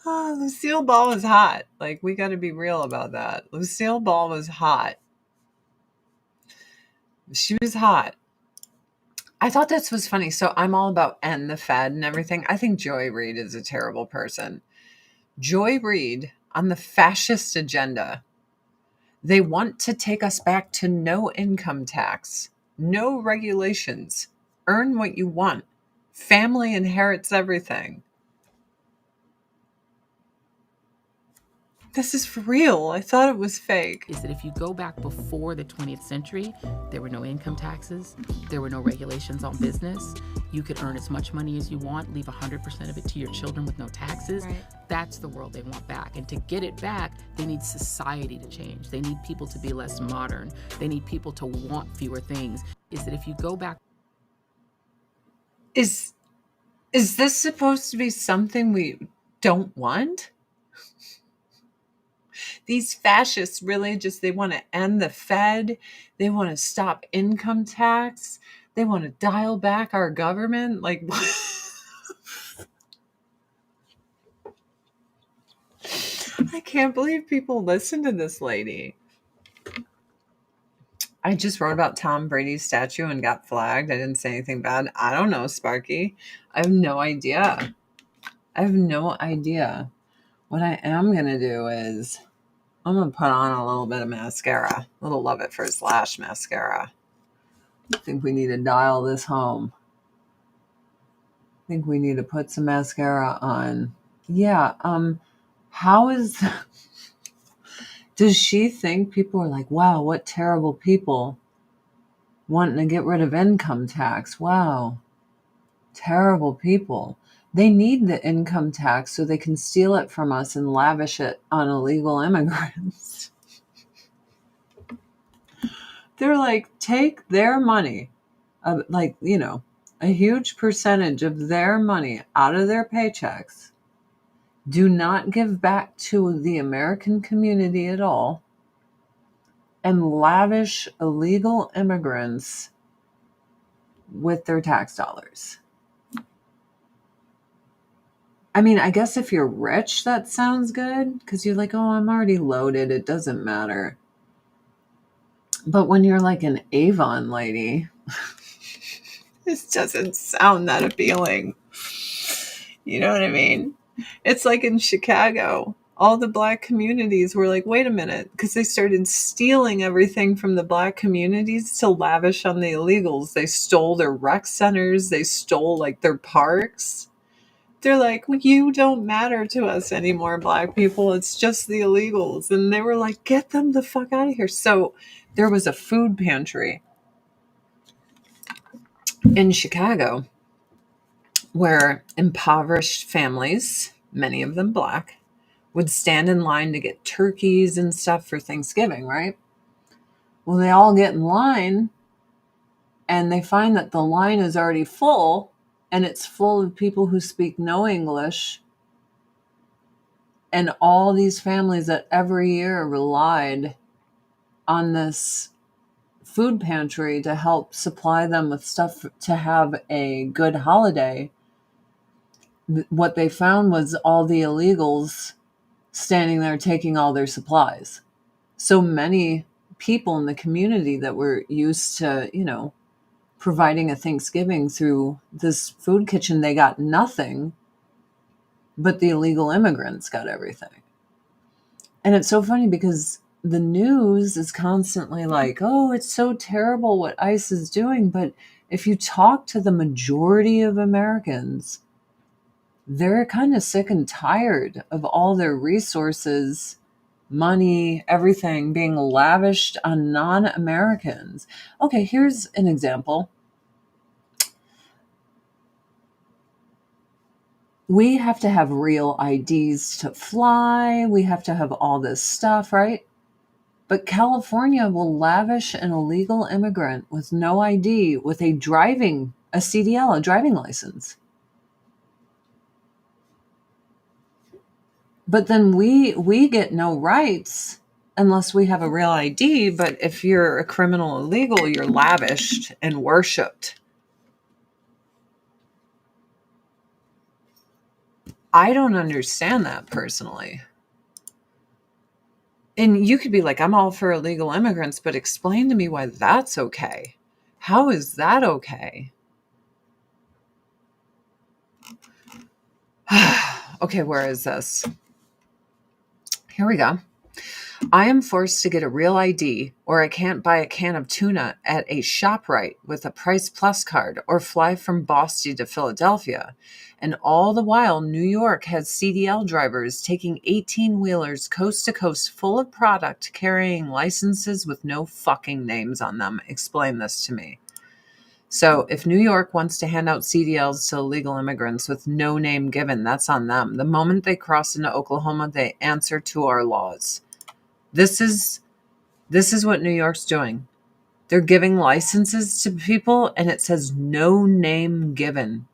Oh, Lucille Ball was hot. Like, we got to be real about that. Lucille Ball was hot. She was hot. I thought this was funny. So I'm all about end the Fed and everything. I think Joy Reid is a terrible person. Joy Reid on the fascist agenda. They want to take us back to no income tax, no regulations, earn what you want. Family inherits everything. This is for real. I thought it was fake. Is that if you go back before the 20th century, there were no income taxes, there were no regulations on business. You could earn as much money as you want, leave 100% of it to your children with no taxes. Right. That's the world they want back. And to get it back, they need society to change. They need people to be less modern. They need people to want fewer things. Is that if you go back... Is this supposed to be something we don't want? These fascists really they want to end the Fed. They want to stop income tax. They want to dial back our government. Like, I can't believe people listen to this lady. I just wrote about Tom Brady's statue and got flagged. I didn't say anything bad. I don't know, Sparky. I have no idea. What I am going to do is I'm going to put on a little bit of mascara. A little Love It First Lash mascara. I think we need to dial this home. I think we need to put some mascara on. Yeah, how is... Does she think people are like, wow, what terrible people wanting to get rid of income tax? Wow, terrible people. They need the income tax so they can steal it from us and lavish it on illegal immigrants. They're like, take their money, a huge percentage of their money out of their paychecks. Do not give back to the American community at all, and lavish illegal immigrants with their tax dollars. I mean, I guess if you're rich, that sounds good because you're like, oh, I'm already loaded. It doesn't matter. But when you're like an Avon lady, this doesn't sound that appealing. You know what I mean? It's like in Chicago, all the black communities were like, wait a minute, because they started stealing everything from the black communities to lavish on the illegals. They stole their rec centers. They stole like their parks. They're like, well, you don't matter to us anymore, black people. It's just the illegals. And they were like, get them the fuck out of here. So there was a food pantry in Chicago where impoverished families, many of them black, would stand in line to get turkeys and stuff for Thanksgiving, right? Well, they all get in line and they find that the line is already full and it's full of people who speak no English. And all these families that every year relied on this food pantry to help supply them with stuff to have a good holiday, what they found was all the illegals standing there taking all their supplies. So many people in the community that were used to, providing a Thanksgiving through this food kitchen, they got nothing, but the illegal immigrants got everything. And it's so funny because the news is constantly like, oh, it's so terrible what ICE is doing. But if you talk to the majority of Americans, they're kind of sick and tired of all their resources, money, everything being lavished on non-Americans. Okay, here's an example. We have to have real IDs to fly. We have to have all this stuff, right? But California will lavish an illegal immigrant with no ID with a CDL, a driving license. But then we get no rights unless we have a real ID. But if you're a criminal illegal, you're lavished and worshipped. I don't understand that personally. And you could be like, I'm all for illegal immigrants, but explain to me why that's okay. How is that okay? Okay, where is this? Here we go. I am forced to get a real ID, or I can't buy a can of tuna at a ShopRite with a Price Plus card, or fly from Boston to Philadelphia. And all the while, New York has CDL drivers taking 18-wheelers coast to coast full of product, carrying licenses with no fucking names on them. Explain this to me. So if New York wants to hand out CDLs to illegal immigrants with no name given, that's on them. The moment they cross into Oklahoma, they answer to our laws. This is what New York's doing. They're giving licenses to people and it says no name given.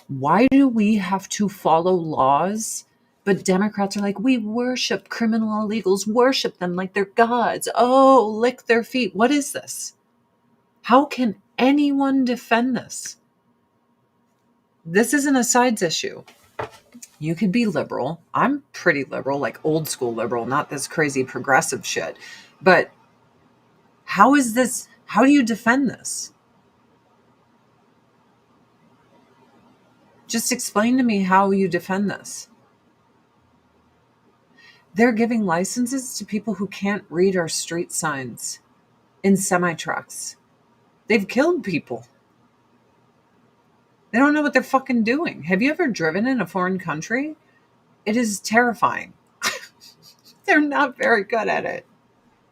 Why do we have to follow laws? But Democrats are like, we worship criminal illegals, worship them like they're gods. Oh, lick their feet. What is this? How can anyone defend this? This isn't a sides issue. You could be liberal. I'm pretty liberal, like old school liberal, not this crazy progressive shit. But how is this? How do you defend this? Just explain to me how you defend this. They're giving licenses to people who can't read our street signs in semi-trucks. They've killed people. They don't know what they're fucking doing. Have you ever driven in a foreign country? It is terrifying. They're not very good at it.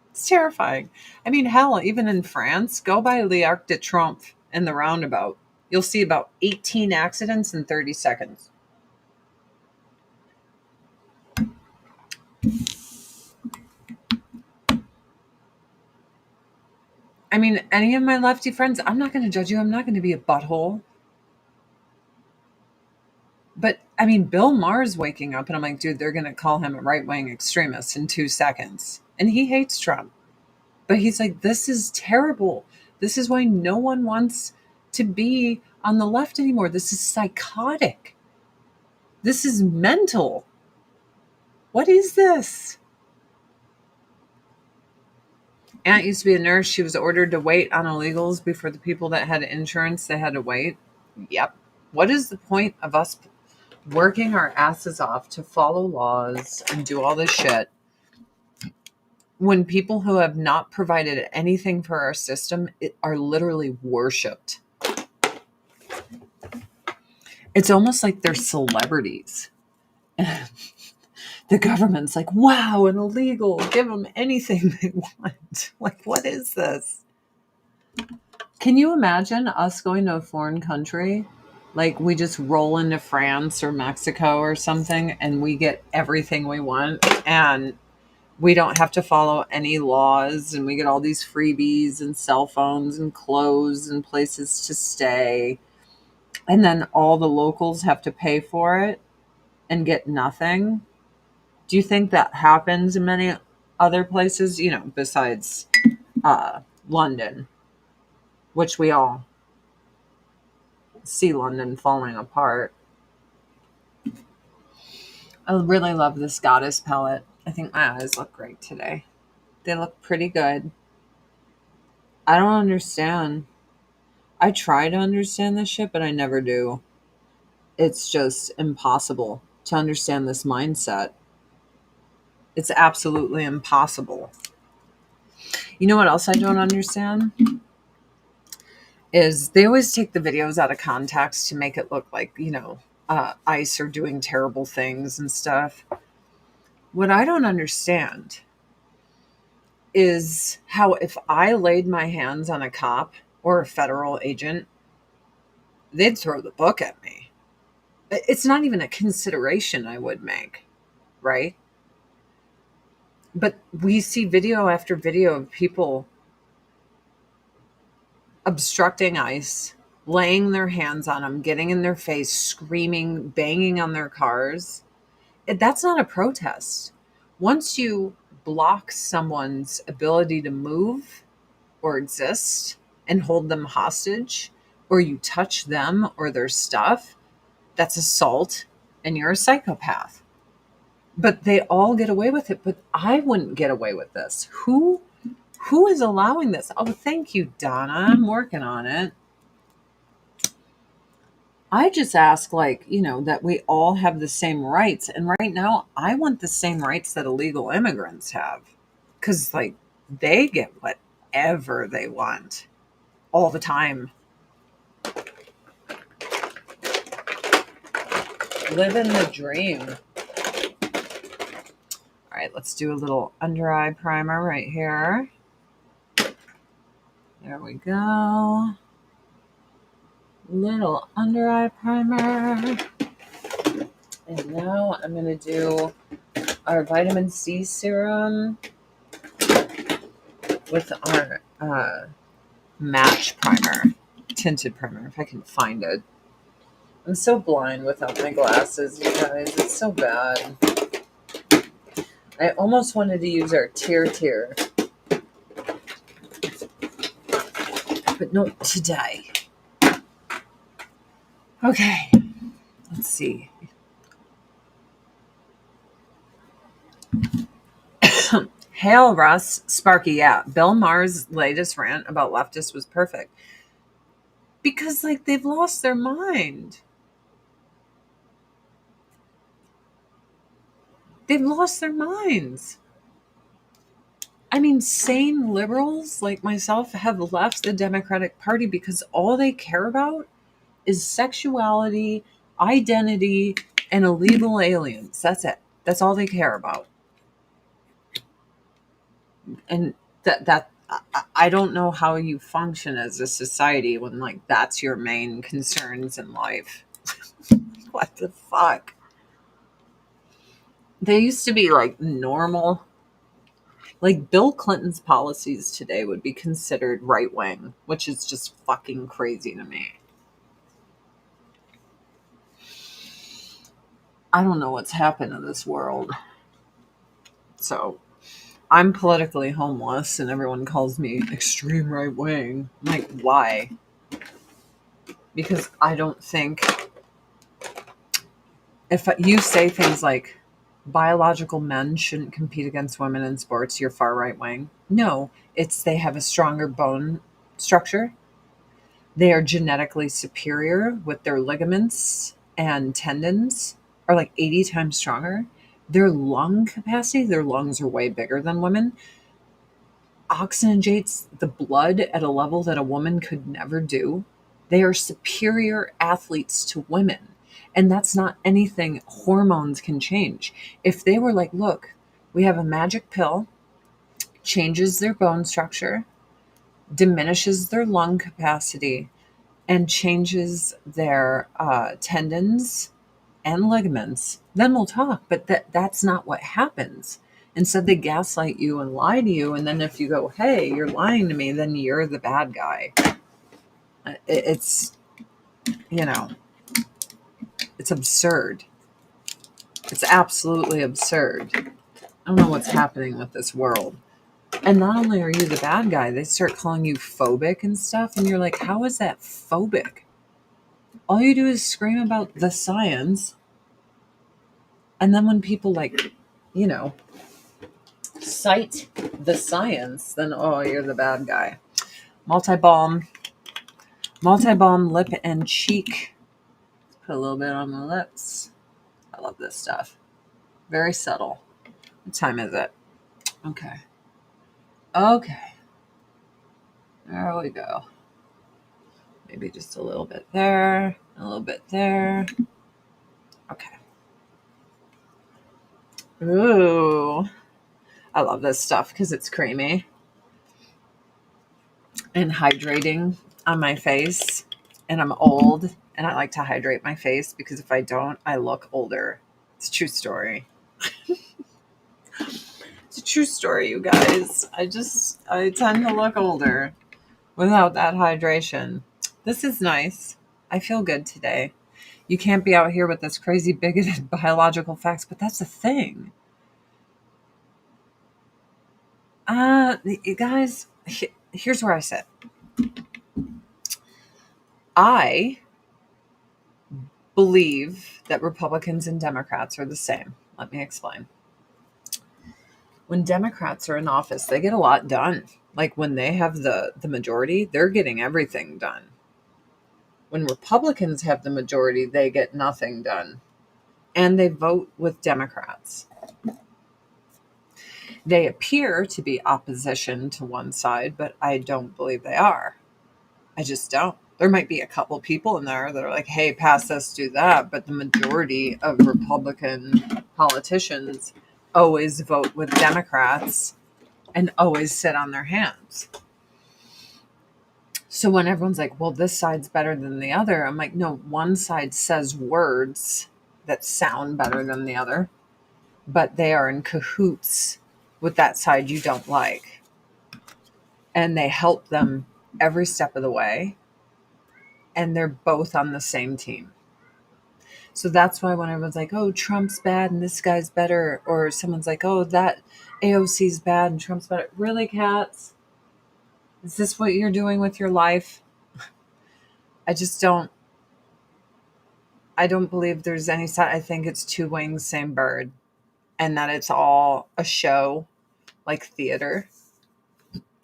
It's terrifying. I mean, hell, even in France, go by l'Arc de Triomphe in the roundabout. You'll see about 18 accidents in 30 seconds. I mean, any of my lefty friends, I'm not going to judge you. I'm not going to be a butthole. But, I mean, Bill Maher's waking up and I'm like, dude, they're going to call him a right-wing extremist in 2 seconds. And he hates Trump. But he's like, this is terrible. This is why no one wants to be on the left anymore. This is psychotic. This is mental. What is this? Aunt used to be a nurse. She was ordered to wait on illegals before the people that had insurance, they had to wait. Yep. What is the point of us working our asses off to follow laws and do all this shit when people who have not provided anything for our system are literally worshipped? It's almost like they're celebrities. The government's like, wow, an illegal, give them anything they want. Like, what is this? Can you imagine us going to a foreign country? Like, we just roll into France or Mexico or something and we get everything we want and we don't have to follow any laws and we get all these freebies and cell phones and clothes and places to stay. And then all the locals have to pay for it and get nothing. Do you think that happens in many other places, besides London, which we all see London falling apart? I really love this goddess palette. I think my eyes look great today. They look pretty good. I don't understand. I try to understand this shit, but I never do. It's just impossible to understand this mindset. It's absolutely impossible. You know what else I don't understand? Is they always take the videos out of context to make it look like, ICE are doing terrible things and stuff. What I don't understand is how if I laid my hands on a cop or a federal agent, they'd throw the book at me. It's not even a consideration I would make, right? But we see video after video of people obstructing ICE, laying their hands on them, getting in their face, screaming, banging on their cars. That's not a protest. Once you block someone's ability to move or exist and hold them hostage, or you touch them or their stuff, that's assault and you're a psychopath. But they all get away with it, but I wouldn't get away with this. Who is allowing this? Oh, thank you, Donna. I'm working on it. I just ask, that we all have the same rights. And right now, I want the same rights that illegal immigrants have. Because, they get whatever they want all the time. Living the dream. All right, let's do a little under eye primer right here. There we go. Little under eye primer. And now I'm going to do our vitamin C serum with our match primer, tinted primer, if I can find it. I'm so blind without my glasses, you guys. It's so bad. I almost wanted to use our tear, but not today. Okay, let's see. Hail, Russ. Sparky, yeah. Bill Maher's latest rant about leftists was perfect. Because, they've lost their mind. They've lost their minds. I mean, sane liberals like myself have left the Democratic Party because all they care about is sexuality, identity, and illegal aliens. That's it. That's all they care about. And that I don't know how you function as a society when that's your main concerns in life. What the fuck? They used to be normal. Bill Clinton's policies today would be considered right wing, which is just fucking crazy to me. I don't know what's happened to this world. So I'm politically homeless and everyone calls me extreme right wing. I'm like, why? Because I don't think if you say things like biological men shouldn't compete against women in sports, you're far right wing. No, it's they have a stronger bone structure. They are genetically superior with their ligaments and tendons are 80 times stronger. Their lung capacity, their lungs are way bigger than women. Oxygenates the blood at a level that a woman could never do. They are superior athletes to women. And that's not anything hormones can change. If they were like, look, we have a magic pill, changes their bone structure, diminishes their lung capacity, and changes their tendons and ligaments, then we'll talk. But that's not what happens. Instead, they gaslight you and lie to you. And then if you go, hey, you're lying to me, then you're the bad guy. It's, you know, it's absurd. It's absolutely absurd. I don't know what's happening with this world. And not only are you the bad guy, they start calling you phobic and stuff. And you're like, how is that phobic? All you do is scream about the science. And then when people like, you know, cite the science, then, oh, you're the bad guy. Multi-balm lip and cheek. Put a little bit on my lips. I love this stuff. Very subtle. What time is it? Okay. There we go. Maybe just a little bit there, a little bit there. Okay. Ooh. I love this stuff because it's creamy and hydrating on my face. And I'm old and I like to hydrate my face because if I don't, I look older. It's a true story. It's a true story, you guys. I tend to look older without that hydration. This is nice. I feel good today. You can't be out here with this crazy bigoted biological facts, but that's the thing. You guys, here's where I sit. I believe that Republicans and Democrats are the same. Let me explain. When Democrats are in office, they get a lot done. Like when they have the majority, they're getting everything done. When Republicans have the majority, they get nothing done. And they vote with Democrats. They appear to be opposition to one side, but I don't believe they are. I just don't. There might be a couple people in there that are like, hey, pass this, do that. But the majority of Republican politicians always vote with Democrats and always sit on their hands. So when everyone's like, well, this side's better than the other, I'm like, no, one side says words that sound better than the other, but they are in cahoots with that side you don't like. And they help them every step of the way. And they're both on the same team. So that's why when everyone's like, oh, Trump's bad and this guy's better, or someone's like, oh, that AOC's bad and Trump's better. Really, cats? Is this what you're doing with your life? I don't believe there's any side. I think it's two wings, same bird. And that it's all a show, like theater.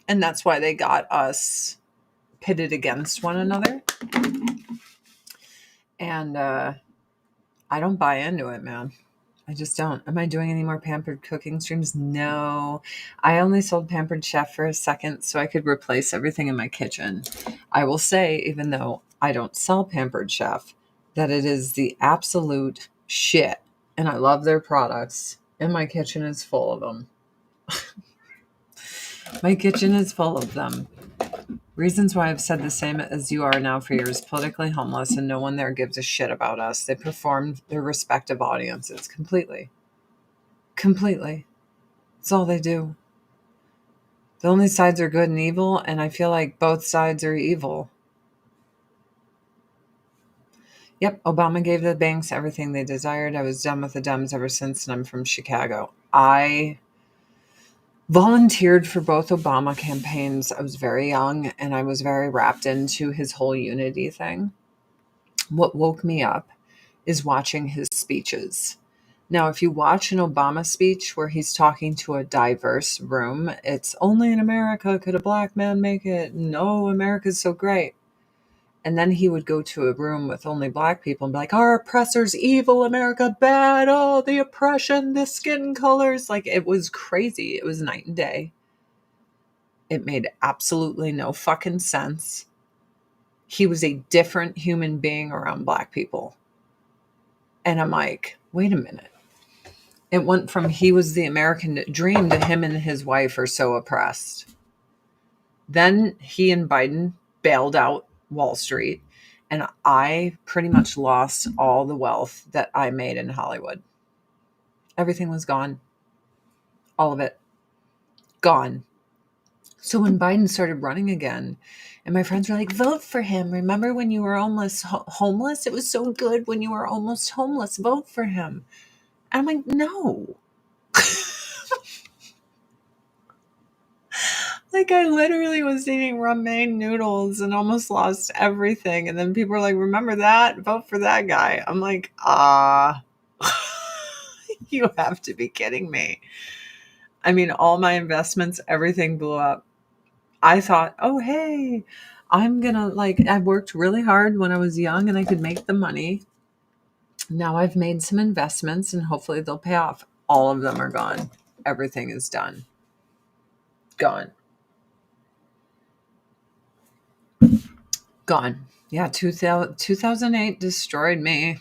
And that's why they got us pitted against one another. And I don't buy into it, man. I just don't. Am I doing any more Pampered cooking streams? No. I only sold Pampered Chef for a second so I could replace everything in my kitchen. I will say, even though I don't sell Pampered Chef, that it is the absolute shit. And I love their products. And my kitchen is full of them. My kitchen is full of them. Reasons why I've said the same as you are now for years. Politically homeless and no one there gives a shit about us. They perform their respective audiences completely. Completely. That's all they do. The only sides are good and evil, and I feel like both sides are evil. Yep, Obama gave the banks everything they desired. I was done with the Dems ever since, and I'm from Chicago. I volunteered for both Obama campaigns. I was very young, and I was very wrapped into his whole unity thing. What woke me up is watching his speeches. Now, if you watch an Obama speech where he's talking to a diverse room, it's only in America could a black man make it. No, America's so great. And then he would go to a room with only black people and be like, our oppressors evil, America bad. Oh, the oppression, the skin colors. Like, it was crazy. It was night and day. It made absolutely no fucking sense. He was a different human being around black people. And I'm like, wait a minute. It went from he was the American dream to him and his wife are so oppressed. Then he and Biden bailed out Wall Street, and I pretty much lost all the wealth that I made in Hollywood. Everything was gone. All of it. Gone. So when Biden started running again, and my friends were like, vote for him. Remember when you were almost homeless? It was so good when you were almost homeless. Vote for him. And I'm like, no. Like, I literally was eating ramen noodles and almost lost everything. And then people were like, remember that? Vote for that guy. I'm like, you have to be kidding me. I mean, all my investments, everything blew up. I thought, oh, hey, I'm going to I worked really hard when I was young and I could make the money. Now I've made some investments and hopefully they'll pay off. All of them are gone. Everything is done. Gone. Gone. Yeah, 2008 destroyed me.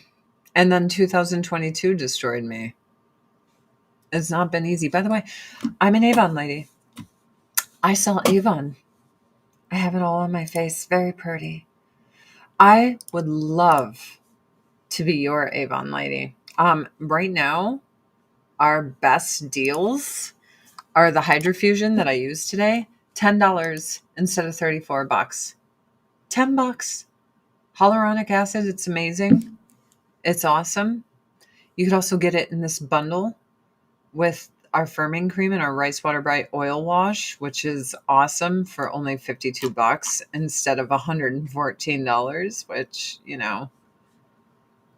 And then 2022 destroyed me. It's not been easy. By the way, I'm an Avon lady. I sell Avon. I have it all on my face. Very pretty. I would love to be your Avon lady. Right now, our best deals are the Hydrofusion that I used today. $10 instead of $34. $10. Hyaluronic acid, it's amazing. It's awesome. You could also get it in this bundle with our firming cream and our Rice Water Bright oil wash, which is awesome for only $52 instead of $114, which,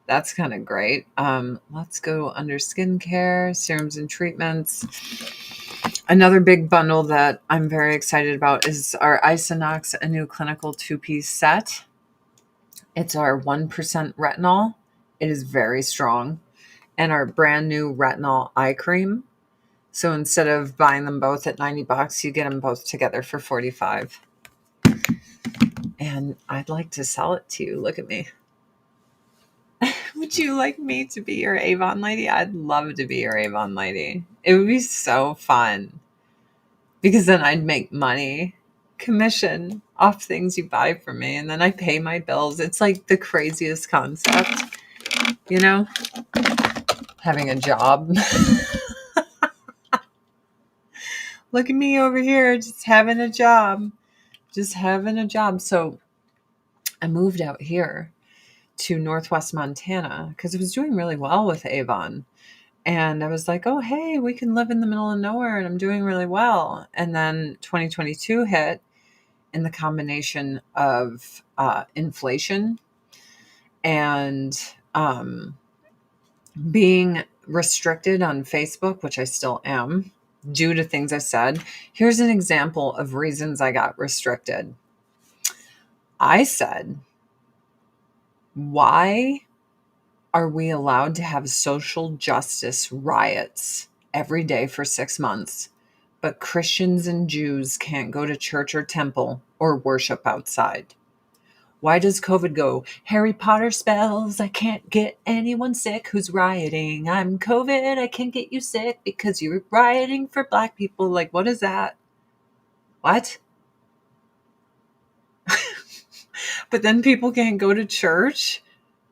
that's kind of great. Let's go under skincare, serums and treatments. Another big bundle that I'm very excited about is our Isonox, a new clinical 2-piece set. It's our 1% retinol. It is very strong. And our brand new retinol eye cream. So instead of buying them both at $90, you get them both together for $45. And I'd like to sell it to you. Look at me. Would you like me to be your Avon lady? I'd love to be your Avon lady. It would be so fun. Because then I'd make money, commission off things you buy from me. And then I pay my bills. It's like the craziest concept, having a job. Look at me over here, just having a job. So I moved out here to Northwest Montana because I was doing really well with Avon. And I was like, oh, hey, we can live in the middle of nowhere and I'm doing really well. And then 2022 hit in the combination of inflation and being restricted on Facebook, which I still am, due to things I said. Here's an example of reasons I got restricted. I said, why are we allowed to have social justice riots every day for 6 months, but Christians and Jews can't go to church or temple or worship outside? Why does COVID go, Harry Potter spells, I can't get anyone sick who's rioting. I'm COVID, I can't get you sick because you're rioting for Black people. Like, what is that? What? But then people can't go to church?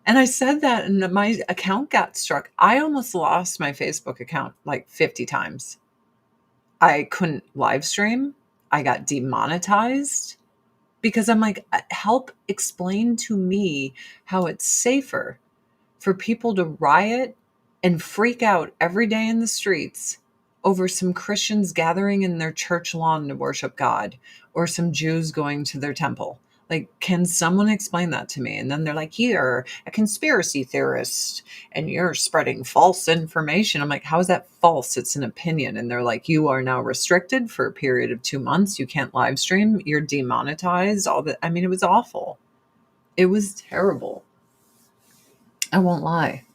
And I said that and my account got struck. I almost lost my Facebook account like 50 times. I couldn't live stream. I got demonetized. Because I'm like, help explain to me how it's safer for people to riot and freak out every day in the streets over some Christians gathering in their church lawn to worship God or some Jews going to their temple. Like, can someone explain that to me? And then they're like, you're a conspiracy theorist and you're spreading false information. I'm like, how is that false? It's an opinion. And they're like, you are now restricted for a period of 2 months. You can't live stream. You're demonetized. All that. I mean, it was awful. It was terrible. I won't lie.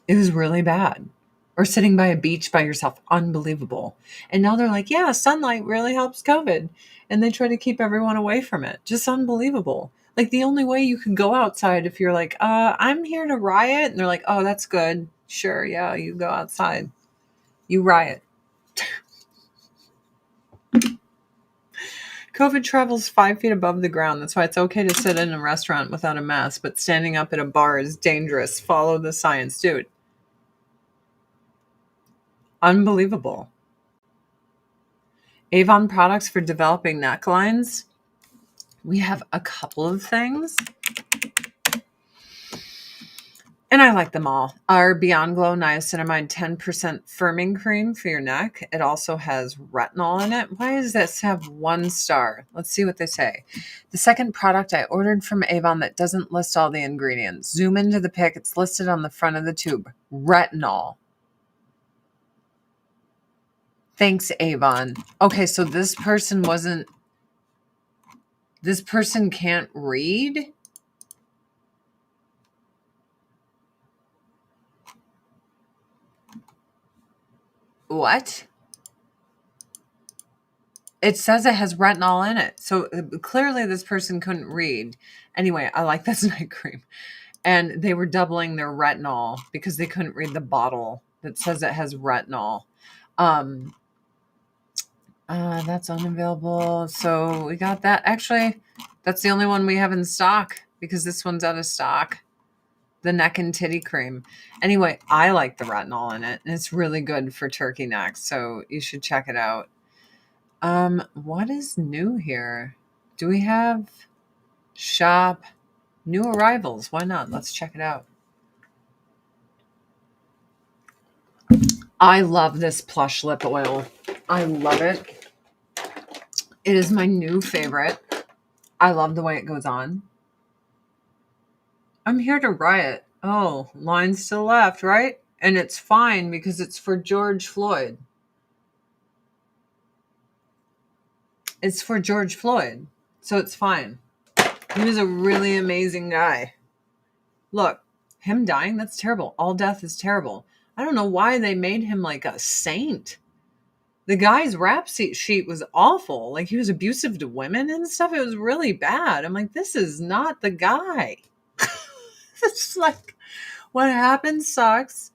It was really bad. Or sitting by a beach by yourself. Unbelievable. And now they're like, yeah, sunlight really helps COVID. And they try to keep everyone away from it. Just unbelievable. Like the only way you could go outside if you're like, I'm here to riot. And they're like, oh, that's good. Sure. Yeah. You go outside. You riot. COVID travels 5 feet above the ground. That's why it's okay to sit in a restaurant without a mask, but standing up at a bar is dangerous. Follow the science. Dude. Unbelievable. Avon products for developing necklines. We have a couple of things. And I like them all. Our Beyond Glow Niacinamide 10% firming cream for your neck. It also has retinol in it. Why does this have 1 star? Let's see what they say. The second product I ordered from Avon that doesn't list all the ingredients. Zoom into the pic. It's listed on the front of the tube. Retinol. Thanks, Avon. Okay, so this person can't read? What? It says it has retinol in it. So clearly this person couldn't read. Anyway, I like this night cream. And they were doubling their retinol because they couldn't read the bottle that says it has retinol. That's unavailable. So we got that. Actually, that's the only one we have in stock because this one's out of stock. The neck and titty cream. Anyway, I like the retinol in it. And it's really good for turkey necks. So you should check it out. What is new here? Do we have shop new arrivals? Why not? Let's check it out. I love this plush lip oil. I love it. It is my new favorite. I love the way it goes on. I'm here to riot. Oh, lines to the left, right? And it's fine because it's for George Floyd. It's for George Floyd. So it's fine. He was a really amazing guy. Look, him dying, that's terrible. All death is terrible. I don't know why they made him like a saint. The guy's rap sheet was awful. Like he was abusive to women and stuff. It was really bad. I'm like, this is not the guy. It's like, what happened sucks.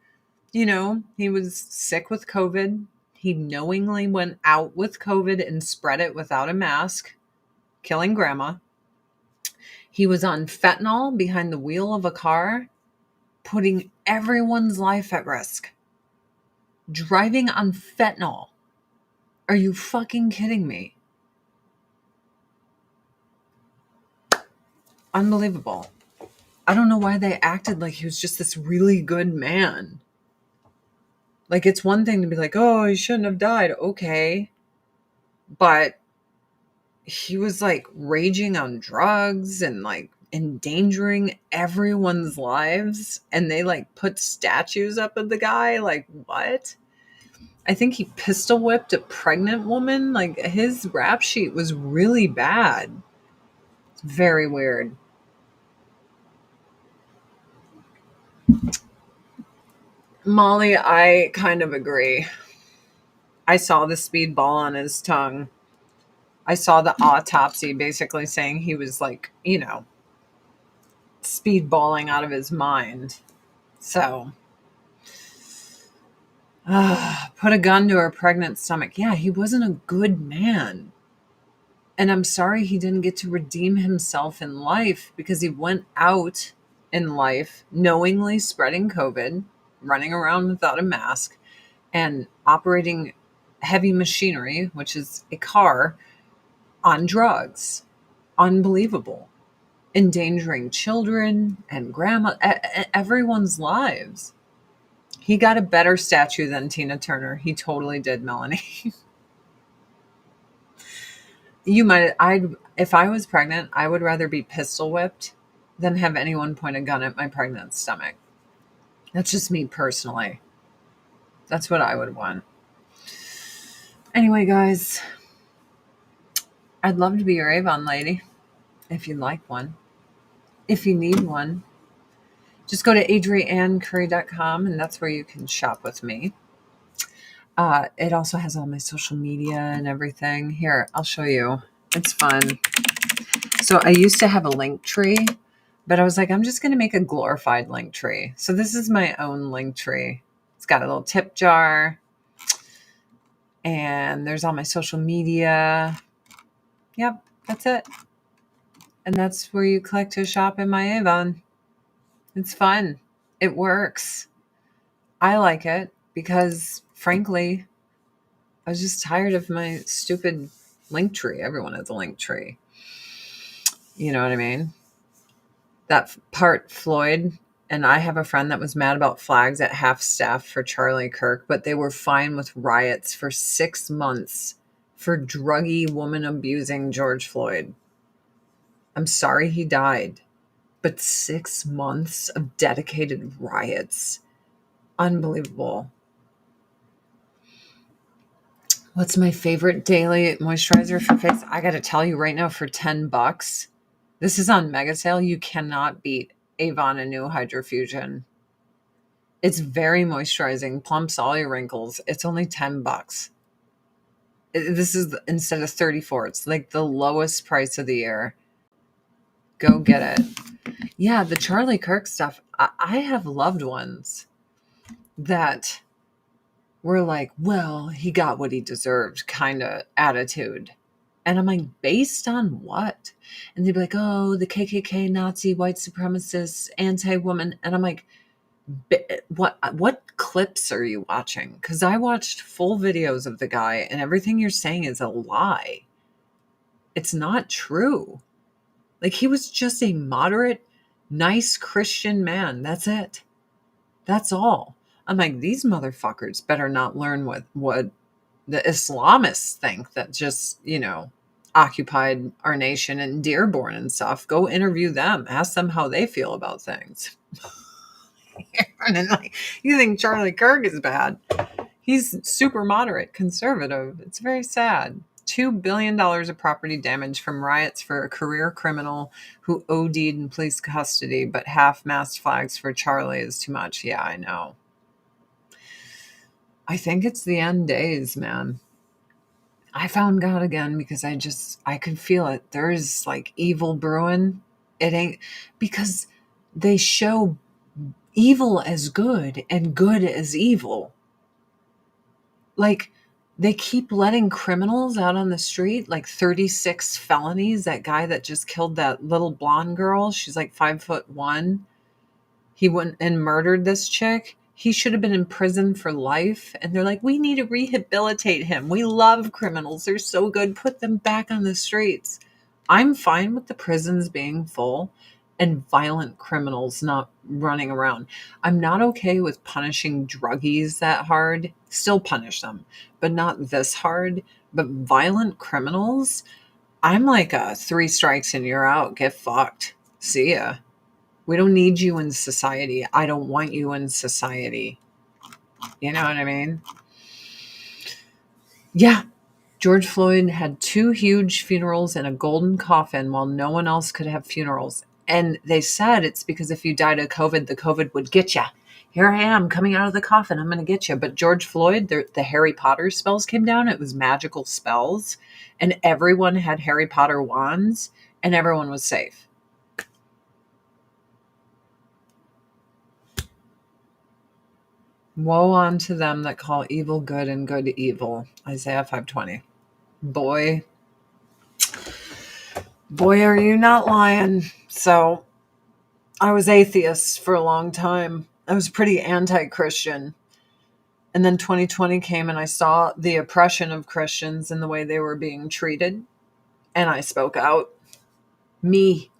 You know, he was sick with COVID. He knowingly went out with COVID and spread it without a mask, killing grandma. He was on fentanyl behind the wheel of a car, putting everyone's life at risk. Driving on fentanyl. Are you fucking kidding me? Unbelievable. I don't know why they acted like he was just this really good man. Like, it's one thing to be like, oh, he shouldn't have died. Okay. But he was like raging on drugs and like endangering everyone's lives. And they like put statues up of the guy. Like, what? I think he pistol whipped a pregnant woman. Like, his rap sheet was really bad. It's very weird. Molly, I kind of agree. I saw the speedball on his tongue. I saw the autopsy basically saying he was like, you know, speedballing out of his mind. So, put a gun to her pregnant stomach. Yeah, he wasn't a good man. And I'm sorry he didn't get to redeem himself in life because he went out in life knowingly spreading COVID, running around without a mask, and operating heavy machinery, which is a car, on drugs. Unbelievable. Endangering children and grandma, everyone's lives. He got a better statue than Tina Turner. He totally did, Melanie. If I was pregnant, I would rather be pistol whipped than have anyone point a gun at my pregnant stomach. That's just me personally. That's what I would want. Anyway, guys, I'd love to be your Avon lady if you'd like one. If you need one, just go to adriannecurry.com and that's where you can shop with me. It also has all my social media and everything. Here, I'll show you. It's fun. So I used to have a link tree, but I was like, I'm just going to make a glorified link tree. So this is my own link tree. It's got a little tip jar, and there's all my social media. Yep, that's it. And that's where you click to shop in my Avon. It's fun. It works. I like it because, frankly, I was just tired of my stupid link tree. Everyone has a link tree. You know what I mean? That part, Floyd, and I have a friend that was mad about flags at half staff for Charlie Kirk, but they were fine with riots for 6 months for druggy, woman abusing George Floyd. I'm sorry he died, but 6 months of dedicated riots. Unbelievable. What's my favorite daily moisturizer for face? I got to tell you right now, for $10, this is on mega sale. You cannot beat Avon Anew Hydrofusion. It's very moisturizing, plumps all your wrinkles. It's only $10. This is instead of 34. It's like the lowest price of the year. Go get it. Yeah, the Charlie Kirk stuff. I have loved ones that were like, well, he got what he deserved kind of attitude. And I'm like, based on what? And they'd be like, oh, the KKK, Nazi, white supremacists, anti-woman. And I'm like, what clips are you watching? Because I watched full videos of the guy, and everything you're saying is a lie. It's not true. Like, he was just a moderate, nice Christian man. That's it. That's all. I'm like, these motherfuckers better not learn what the Islamists think that just, occupied our nation and Dearborn and stuff. Go interview them. Ask them how they feel about things. And then, like, you think Charlie Kirk is bad. He's super moderate, conservative. It's very sad. $2 billion of property damage from riots for a career criminal who OD'd in police custody, but half-mast flags for Charlie is too much. Yeah, I know. I think it's the end days, man. I found God again because I could feel it. There's like evil brewing. It ain't, because they show evil as good and good as evil. Like, they keep letting criminals out on the street, like 36 felonies. That guy that just killed that little blonde girl, she's like 5'1". He went and murdered this chick. He should have been in prison for life. And they're like, we need to rehabilitate him. We love criminals. They're so good. Put them back on the streets. I'm fine with the prisons being full and violent criminals not running around. I'm not okay with punishing druggies that hard. Still punish them, but not this hard. But violent criminals, I'm like 3 strikes and you're out. Get fucked. See ya. We don't need you in society. I don't want you in society. You know what I mean? Yeah. George Floyd had 2 huge funerals in a golden coffin while no one else could have funerals. And they said it's because if you died of COVID, the COVID would get you. Here I am coming out of the coffin. I'm going to get you. But George Floyd, the Harry Potter spells came down. It was magical spells. And everyone had Harry Potter wands. And everyone was safe. Woe unto them that call evil good and good evil. Isaiah 5:20. Boy, are you not lying. So I was atheist for a long time. I was pretty anti-Christian. And then 2020 came and I saw the oppression of Christians and the way they were being treated. And I spoke out. Me,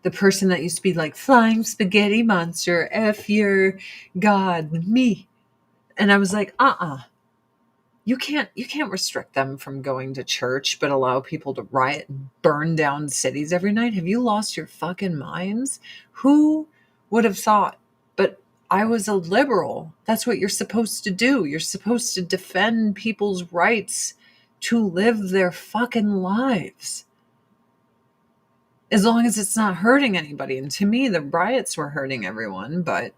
the person that used to be like, flying spaghetti monster, F your God, me. And I was like, you can't restrict them from going to church, but allow people to riot and burn down cities every night. Have you lost your fucking minds? Who would have thought? But I was a liberal. That's what you're supposed to do. You're supposed to defend people's rights to live their fucking lives. As long as it's not hurting anybody. And to me, the riots were hurting everyone, but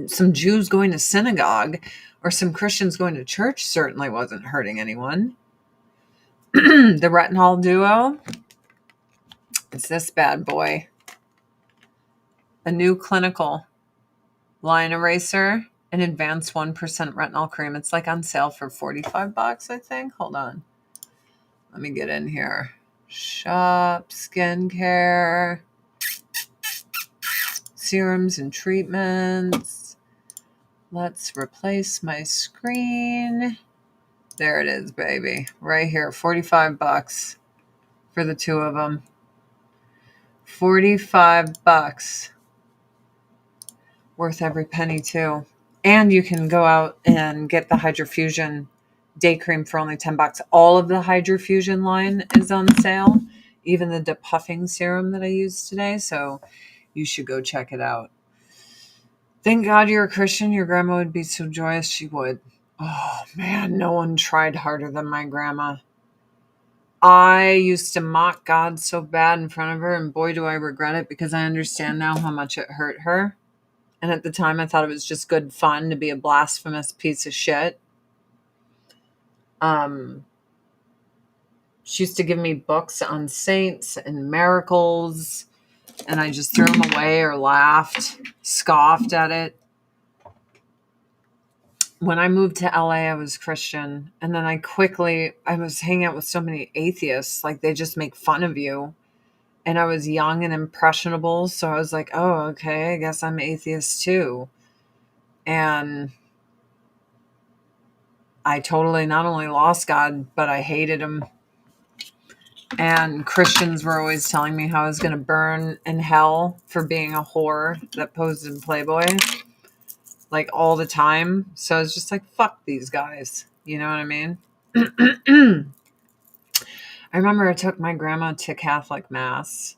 some Jews going to synagogue or some Christians going to church certainly wasn't hurting anyone. The retinol duo, It's this bad boy. A new clinical line eraser, an advanced 1% retinol cream. It's like on sale for $45, I think. Hold on. Let me get in here. Shop, skincare, serums and treatments. Let's replace my screen. There it is, baby. Right here. $45 for the two of them. $45. Worth every penny, too. And you can go out and get the Hydrofusion day cream for only $10. All of the Hydrofusion line is on sale, even the depuffing serum that I used today. So you should go check it out. Thank God you're a Christian. Your grandma would be so joyous. She would. Oh, man, no one tried harder than my grandma. I used to mock God so bad in front of her, and boy, do I regret it, because I understand now how much it hurt her. And at the time, I thought it was just good fun to be a blasphemous piece of shit. She used to give me books on saints and miracles, and I just threw them away or laughed, scoffed at it. When I moved to LA, I was Christian, and then I was hanging out with so many atheists, like they just make fun of you. And I was young and impressionable, so I was like, oh, okay, I guess I'm atheist too. And I totally not only lost God, but I hated him. And Christians were always telling me how I was going to burn in hell for being a whore that posed in Playboy, like all the time. So I was just like, fuck these guys. You know what I mean? I remember I took my grandma to Catholic Mass,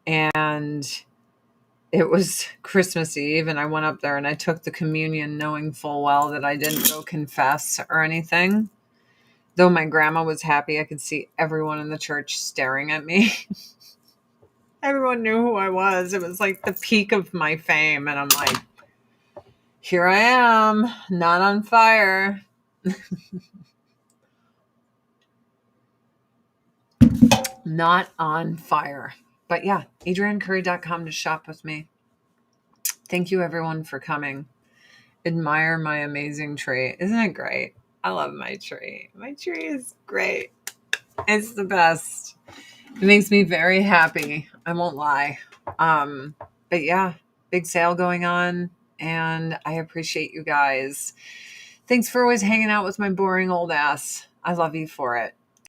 and it was Christmas Eve, and I went up there and I took the communion knowing full well that I didn't go confess or anything. Though my grandma was happy, I could see everyone in the church staring at me. Everyone knew who I was. It was like the peak of my fame. And I'm like, here I am, not on fire. Not on fire. But yeah, adriancurry.com to shop with me. Thank you, everyone, for coming. Admire my amazing tree. Isn't it great? I love my tree. My tree is great. It's the best. It makes me very happy. I won't lie. But yeah, big sale going on, and I appreciate you guys. Thanks for always hanging out with my boring old ass. I love you for it.